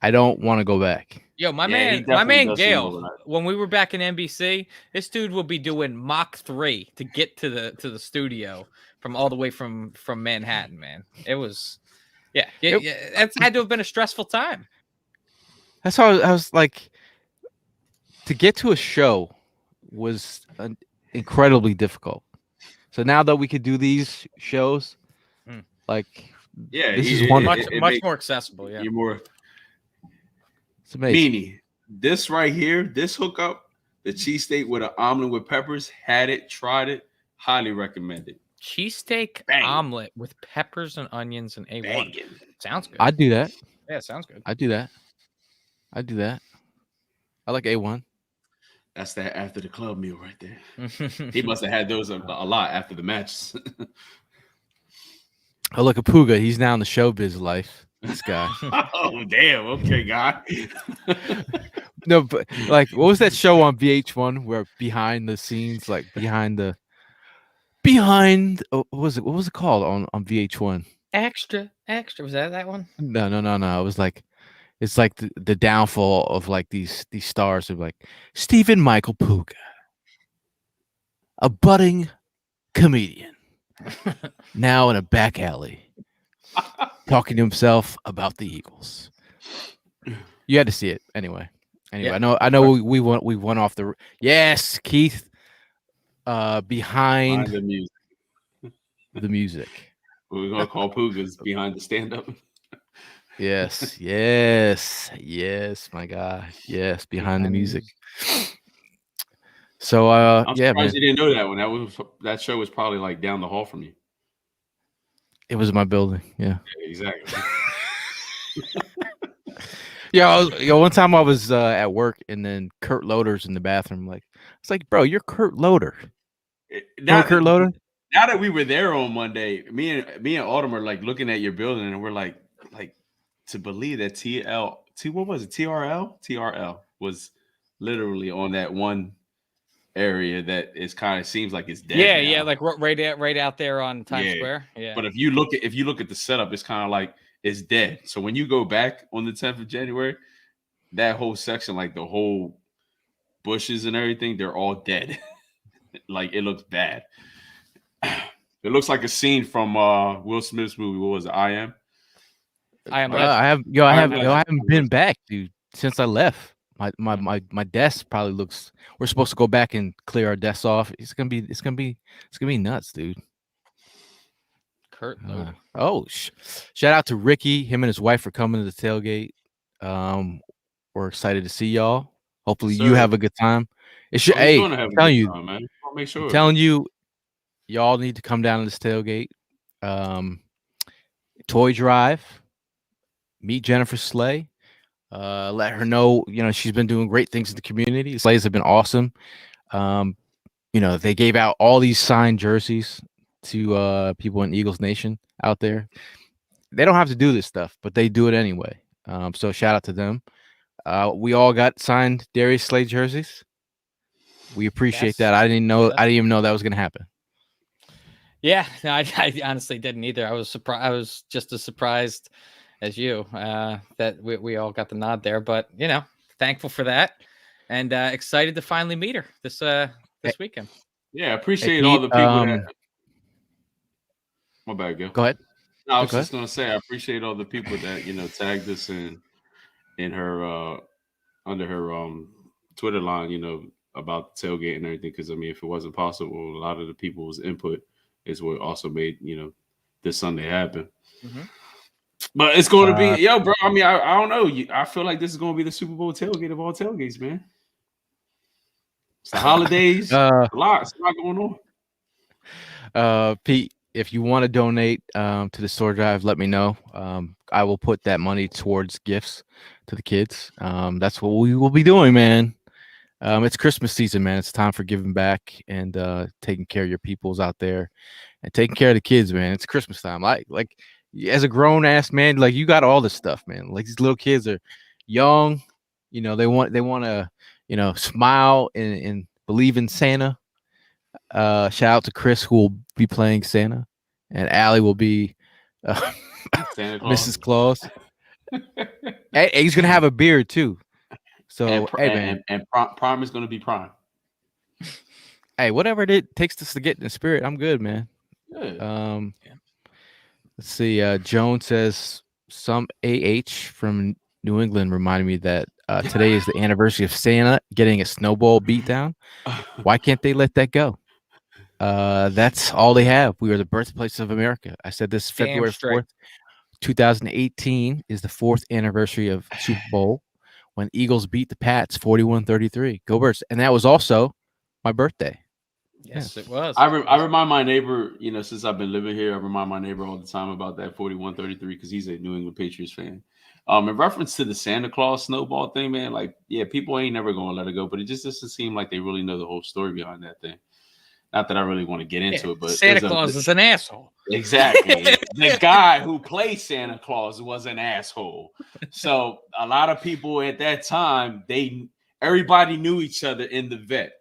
I don't want to go back. Yo, my man Gail, when we were back in NBC, this dude will be doing Mach 3 to get to the studio from all the way from Manhattan, man. It was that's had to have been a stressful time. That's how I was like, to get to a show was incredibly difficult. So now that we could do these shows, like, yeah, this is wonderful. Much more accessible. Yeah, You're more. It's amazing. Meanie, this right here, this hookup, the cheesesteak with an omelet with peppers, had it, tried it, highly recommended. Cheesesteak omelet with peppers and onions and A1. Banging. Sounds good. I'd do that. Yeah, sounds good. I'd do that. I like A1. That's that after the club meal right there. He must have had those a lot after the matches. Oh, look at Puga. He's now in the showbiz life. This guy. Oh, damn. Okay, guy. No, but like, what was that show on VH1 where behind the scenes, like what was it called on VH1? Extra. Was that one? No. It was like, it's like the downfall of like these stars of like Stephen Michael Puga, a budding comedian, now in a back alley, talking to himself about the Eagles. You had to see it anyway. Yeah. I know. We went off the. Yes, Keith. Behind the music. The music. We're gonna call Puga's behind the stand-up. Yes, my God. Yes, behind the music. So I'm yeah, surprised man. you didn't know that one. That show was probably like down the hall from you. It was my building. Yeah, exactly. Yeah, one time I was at work and then Kurt Loder's in the bathroom. Like, it's like, bro, you're Kurt Loder. Kurt Loder? Now that we were there on Monday, me and Autumn are like looking at your building and we're like to believe that TRL was literally on that one area that is kind of seems like it's dead. Yeah, like right out there on Times Square. Yeah. But if you look at the setup, it's kind of like it's dead. So when you go back on the 10th of January, that whole section, like the whole bushes and everything, they're all dead. Like it looks bad. It looks like a scene from Will Smith's movie. What was it? I Am. I haven't been back, dude, since I left. My desk probably looks. We're supposed to go back and clear our desks off. It's gonna be nuts, dude. Kurt. Shout out to Ricky. Him and his wife are coming to the tailgate. We're excited to see y'all. Hopefully you have a good time. I'm telling you, y'all need to come down to this tailgate. Toy drive. Meet Jennifer Slay. Let her know, she's been doing great things in the community. Slays have been awesome. They gave out all these signed jerseys to people in Eagles Nation out there. They don't have to do this stuff, but they do it anyway. So shout out to them. We all got signed Darius Slay jerseys. We appreciate that. I didn't even know that was going to happen. Yeah, no, I honestly didn't either. I was surprised. I was just as surprised as you that we all got the nod there. But thankful for that, and excited to finally meet her this weekend. Yeah, I appreciate all the people. My bad, Gil. Go ahead. I was Okay. just gonna say I appreciate all the people that tagged us in her under her Twitter line, about the tailgate and everything. Because I mean, if it wasn't possible, a lot of the people's input is what also made this Sunday happen. Mm-hmm. But it's going to be bro. I mean, I don't know. I feel like this is going to be the Super Bowl tailgate of all tailgates, man. It's the holidays. It's a lot going on. Pete, if you want to donate to the store drive, let me know. I will put that money towards gifts to the kids. That's what we will be doing, man. It's Christmas season, man. It's time for giving back and taking care of your peoples out there and taking care of the kids, man. It's Christmas time. Like as a grown ass man, like you got all this stuff, man. Like these little kids are young, they want to, smile and believe in Santa. Shout out to Chris, who will be playing Santa, and Allie will be Santa Claus. Mrs. Claus. Hey, he's gonna have a beard too. So hey, man, and Prime is gonna be Prime. Hey, whatever it takes us to get in the spirit, I'm good, man. Good. Let's see. Joan says some AH from New England reminded me that today is the anniversary of Santa getting a snowball beatdown. Why can't they let that go? That's all they have. We are the birthplace of America. I said this February 4th, 2018 is the 4th anniversary of Super Bowl when Eagles beat the Pats 41-33. Go Birds. And that was also my birthday. Yes, it was. I remind my neighbor, since I've been living here, I remind my neighbor all the time about that 41-33 because he's a New England Patriots fan. In reference to the Santa Claus snowball thing, man, like, yeah, people ain't never going to let it go, but it just doesn't seem like they really know the whole story behind that thing. Not that I really want to get into it, but Santa Claus is an asshole. Exactly. The guy who played Santa Claus was an asshole. So a lot of people at that time, everybody knew each other in the vet.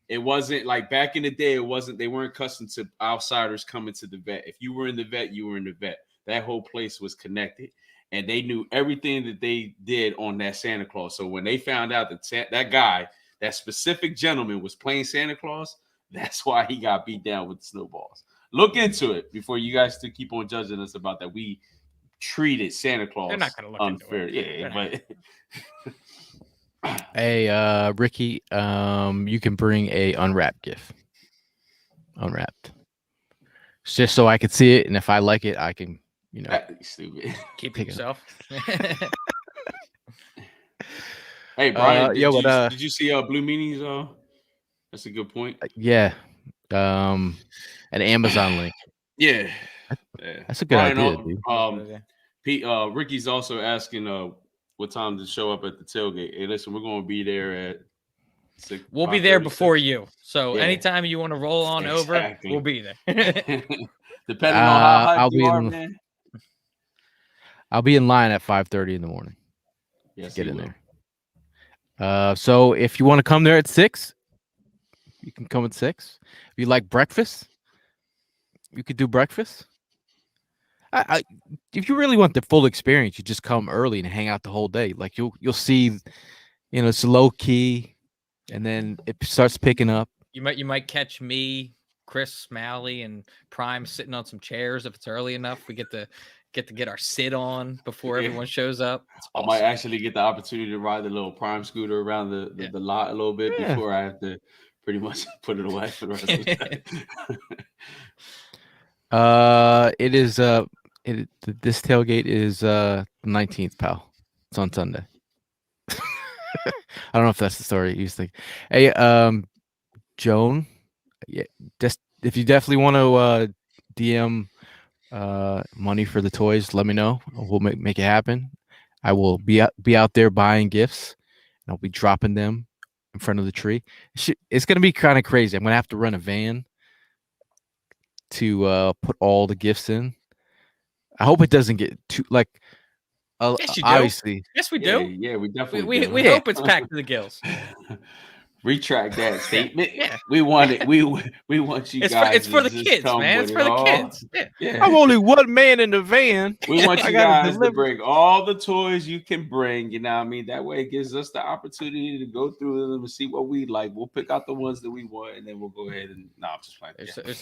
It wasn't like back in the day, they weren't accustomed to outsiders coming to the vet. If you were in the vet, you were in the vet. That whole place was connected. And they knew everything that they did on that Santa Claus. So when they found out that that guy, that specific gentleman was playing Santa Claus, that's why he got beat down with the snowballs. Look into it before you guys still keep on judging us about that. We treated Santa Claus They're not going to look unfair. Into it. Yeah, but hey, Ricky, you can bring a unwrapped gift. Unwrapped. It's just so I can see it, and if I like it, I can, stupid. Keep it yourself. Hey, Brian, did you see Blue Meanies? That's a good point. Yeah. An Amazon link. Yeah. That's a good idea, dude. Pete, Ricky's also asking what time to show up at the tailgate. Hey, listen, we're going to be there at 6. We'll be there before you. So anytime you want to roll on over, we'll be there. Depending on how hyped you are, man. I'll be in line at 5:30 in the morning. Yes, to get in there. So if you want to come there at 6, you can come at 6. If you like breakfast, you could do breakfast. If you really want the full experience, you just come early and hang out the whole day. Like you'll see, it's low key, and then it starts picking up. You might catch me, Chris, Mally, and Prime sitting on some chairs if it's early enough. We get to get our sit on before everyone shows up. I might actually get the opportunity to ride the little Prime scooter around the lot a little bit before I have to pretty much put it away for the rest of the day. It is this tailgate is 19th, pal. It's on Sunday. I don't know if that's the story you think. Hey, Joan, yeah, just if you definitely want to DM money for the toys, let me know. We'll make it happen. I will be out there buying gifts, and I'll be dropping them in front of the tree. It's gonna be kind of crazy. I'm gonna have to rent a van to put all the gifts in. I hope it doesn't get too like. Yes, you do. Obviously, yes, we do. Yeah, we definitely do. We hope it's packed to the gills. Retract that statement. Yeah. We want it. We want you guys. It's for the kids, man. It's for the kids. Yeah. I'm only one man in the van. We want you guys to bring all the toys you can bring. You know what I mean? That way it gives us the opportunity to go through them and see what we like. We'll pick out the ones that we want, and then we'll go ahead and I'm just playing.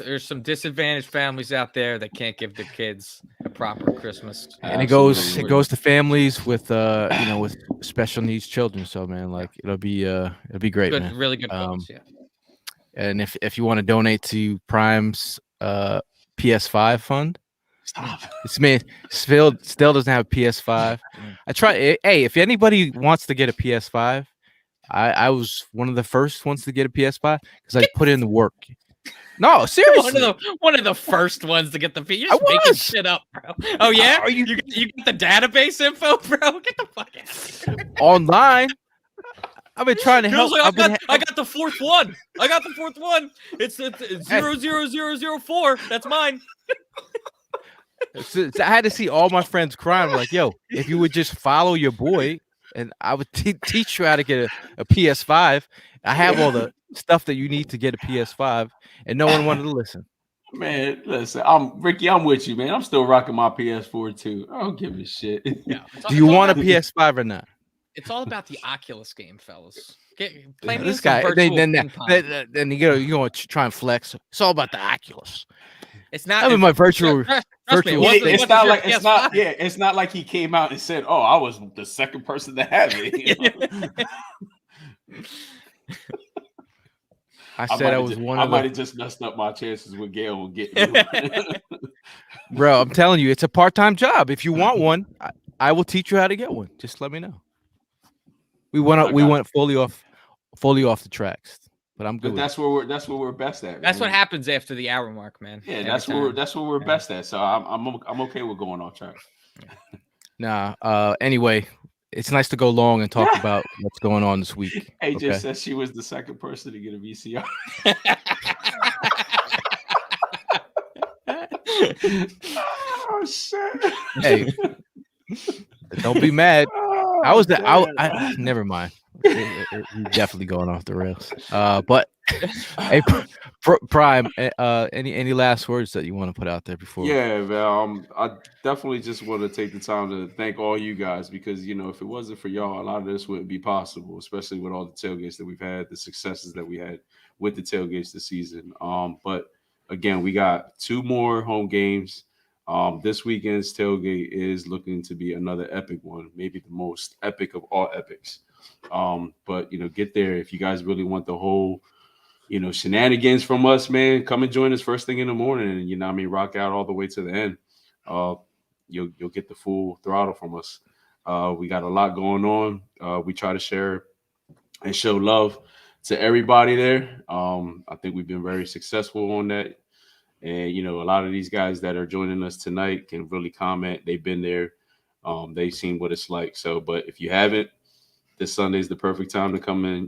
There's some disadvantaged families out there that can't give their kids proper Christmas. And Absolutely. it goes to families with with special needs children. So man, like it'll be great, Good, man. really good cause, yeah. And if you want to donate to Prime's PS5 fund, Stop. it's me. Still doesn't have a PS5. I try. Hey, if anybody wants to get a PS5, I was one of the first ones to get a PS5 because I put in the work. No, seriously. One of the first ones to get the You're I just making was. shit up, bro. Oh yeah, Are you- you get the database info, bro? Get the fuck out of here. Online? I've been trying to help. Like, I got the fourth one. I got the fourth one. It's 00004. That's mine. I had to see all my friends crying. I'm like, yo, if you would just follow your boy, and I would teach you how to get a PS5. I have all the stuff that you need to get a PS5, and no one wanted to listen. Man, listen, I'm with you, man. I'm still rocking my PS4 too. I don't give a shit. Yeah. Do you want a PS5 or not? It's all about the Oculus game, fellas. Play This guy, then you go try and flex. It's all about the Oculus. It's not. I'm in my virtual. It's not like he came out and said, "Oh, I was the second person to have it." You know? I said I was one of them. I might have just messed up my chances with Gail getting me. Bro, I'm telling you, it's a part-time job. If you want one, I will teach you how to get one. Just let me know. We went fully off the tracks, but I'm good. But that's where we're best at. That's man. what happens after the hour mark, man. Yeah, that's where we're best at. So I'm okay with going off track. Nah. Anyway, it's nice to go long and talk about what's going on this week. AJ said she was the second person to get a VCR. Oh shit! Hey, don't be mad. Never mind. You're definitely going off the rails. But hey, Prime, any last words that you want to put out there before? Yeah, man, I definitely just want to take the time to thank all you guys because if it wasn't for y'all, a lot of this wouldn't be possible, especially with all the tailgates that we've had, the successes that we had with the tailgates this season. But again, we got 2 more home games. This weekend's tailgate is looking to be another epic one, maybe the most epic of all epics. But get there if you guys really want the whole, shenanigans from us, man. Come and join us first thing in the morning, and rock out all the way to the end. You'll get the full throttle from us. We got a lot going on. We try to share and show love to everybody there. I think we've been very successful on that. And, a lot of these guys that are joining us tonight can really comment. They've been there. They've seen what it's like. So, but if you haven't, this Sunday is the perfect time to come in,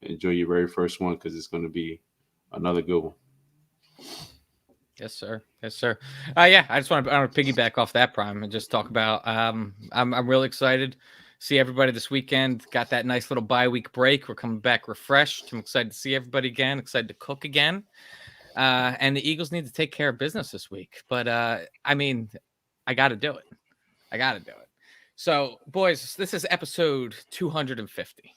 enjoy your very first one because it's going to be another good one. Yes, sir. Yeah, I want to piggyback off that, Prime, and just talk about. I'm really excited. See everybody this weekend. Got that nice little bye-week break. We're coming back refreshed. I'm excited to see everybody again. Excited to cook again. And the Eagles need to take care of business this week. But I got to do it. So, boys, this is episode 250.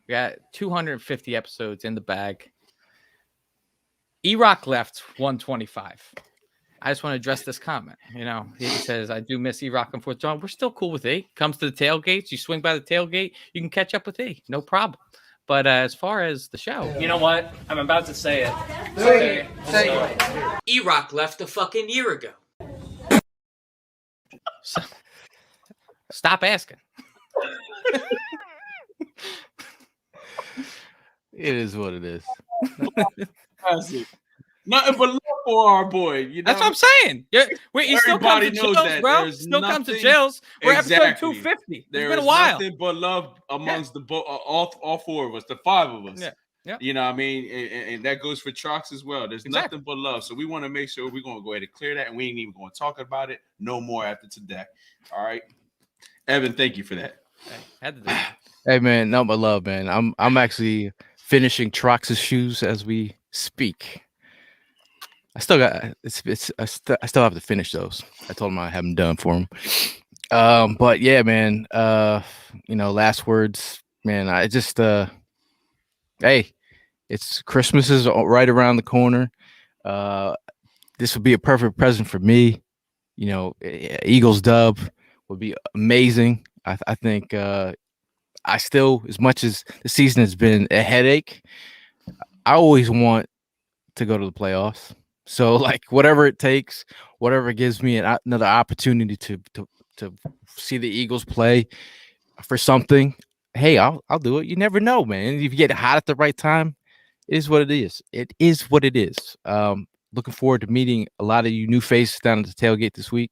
We got 250 episodes in the bag. E-Rock left 125. I just want to address this comment. He says, I do miss E-Rock and 4th John. We're still cool with E. Comes to the tailgates. You swing by the tailgate, you can catch up with E. No problem. But as far as the show. You know what? I'm about to say it. Say it. E-Rock left a fucking year ago. So, stop asking. It is what it is. Nothing but love for our boy. That's what I'm saying. Yeah, he still comes to chills, bro. Still comes to chills. We're episode 250. It's been a while. Nothing but love amongst the all 4 of us, the 5 of us. Yeah. You know what I mean? And that goes for Trox as well. There's nothing but love. So we want to make sure we're going to go ahead and clear that, and we ain't even going to talk about it no more after today. All right? Evan, thank you for that. Hey, man, nothing but love, man. I'm actually finishing Trox's shoes as we speak. I still have to finish those. I told him I have them done for him. But yeah, man, last words, man. I just hey, it's Christmas is right around the corner. This would be a perfect present for me. Eagles dub would be amazing. I think I still, as much as the season has been a headache, I always want to go to the playoffs. So like whatever it takes, whatever gives me another opportunity to see the Eagles play for something. Hey, I'll do it. You never know, man. If you get hot at the right time, it is what it is. It is what it is. Looking forward to meeting a lot of you new faces down at the tailgate this week.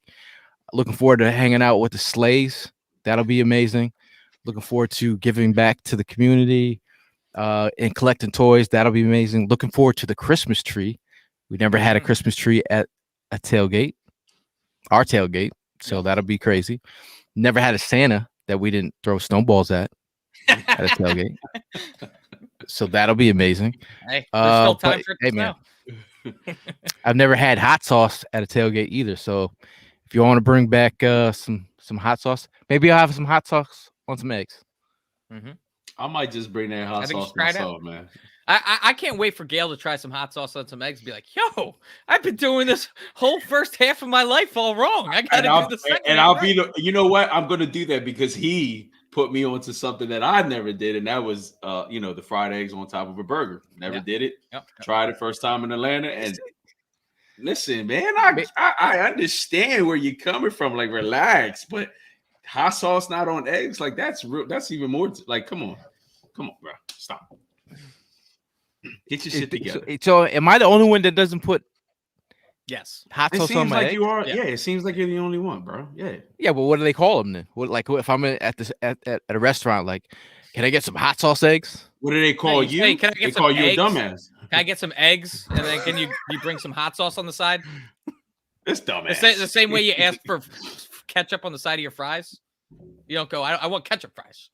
Looking forward to hanging out with the Slays. That'll be amazing. Looking forward to giving back to the community and collecting toys. That'll be amazing. Looking forward to the Christmas tree. We never had a Christmas tree at a tailgate, our tailgate. So that'll be crazy. Never had a Santa that we didn't throw snowballs at a tailgate. So that'll be amazing. Hey, there's still time for it to man, I've never had hot sauce at a tailgate either. So if you want to bring back some hot sauce, maybe I'll have some hot sauce on some eggs. I might just bring that hot sauce myself, man. I can't wait for Gail to try some hot sauce on some eggs and be like, yo, I've been doing this whole first half of my life all wrong. I got to do the second. And I'll be you know what? I'm going to do that because he put me onto something that I never did. And that was, the fried eggs on top of a burger. Never did it. Tried it first time in Atlanta. And listen, man, I understand where you're coming from. Like, relax. But hot sauce not on eggs, like that's real. That's even more like, come on, bro, stop. Get your shit together. So, am I the only one that doesn't put hot sauce on my eggs? You are. Yeah, it seems like you're the only one, bro. Yeah. Yeah, but what do they call them then? What, like, if I'm at a restaurant, like, can I get some hot sauce eggs? What do they call you? Hey, can I get they some call eggs? You a dumbass. Can I get some eggs? And then can you bring some hot sauce on the side? This dumbass. The same way you ask for ketchup on the side of your fries. You don't go, I want ketchup fries.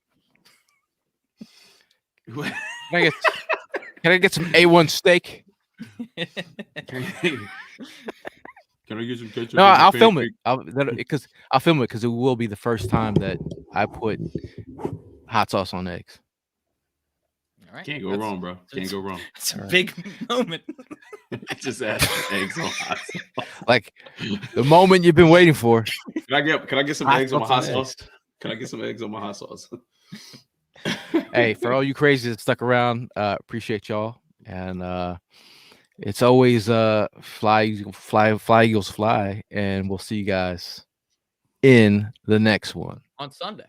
Can I get some A1 steak? Can I get some ketchup? No, I'll film it. I'll film it because it will be the first time that I put hot sauce on eggs. All right. Can't go wrong, bro. Can't go wrong. It's a big moment. Just add eggs on hot sauce. Like the moment you've been waiting for. Can I get some eggs on my hot sauce? Can I get some eggs on my hot sauce? Hey, for all you crazies that stuck around, appreciate y'all. And it's always fly Eagles fly. And we'll see you guys in the next one On Sunday.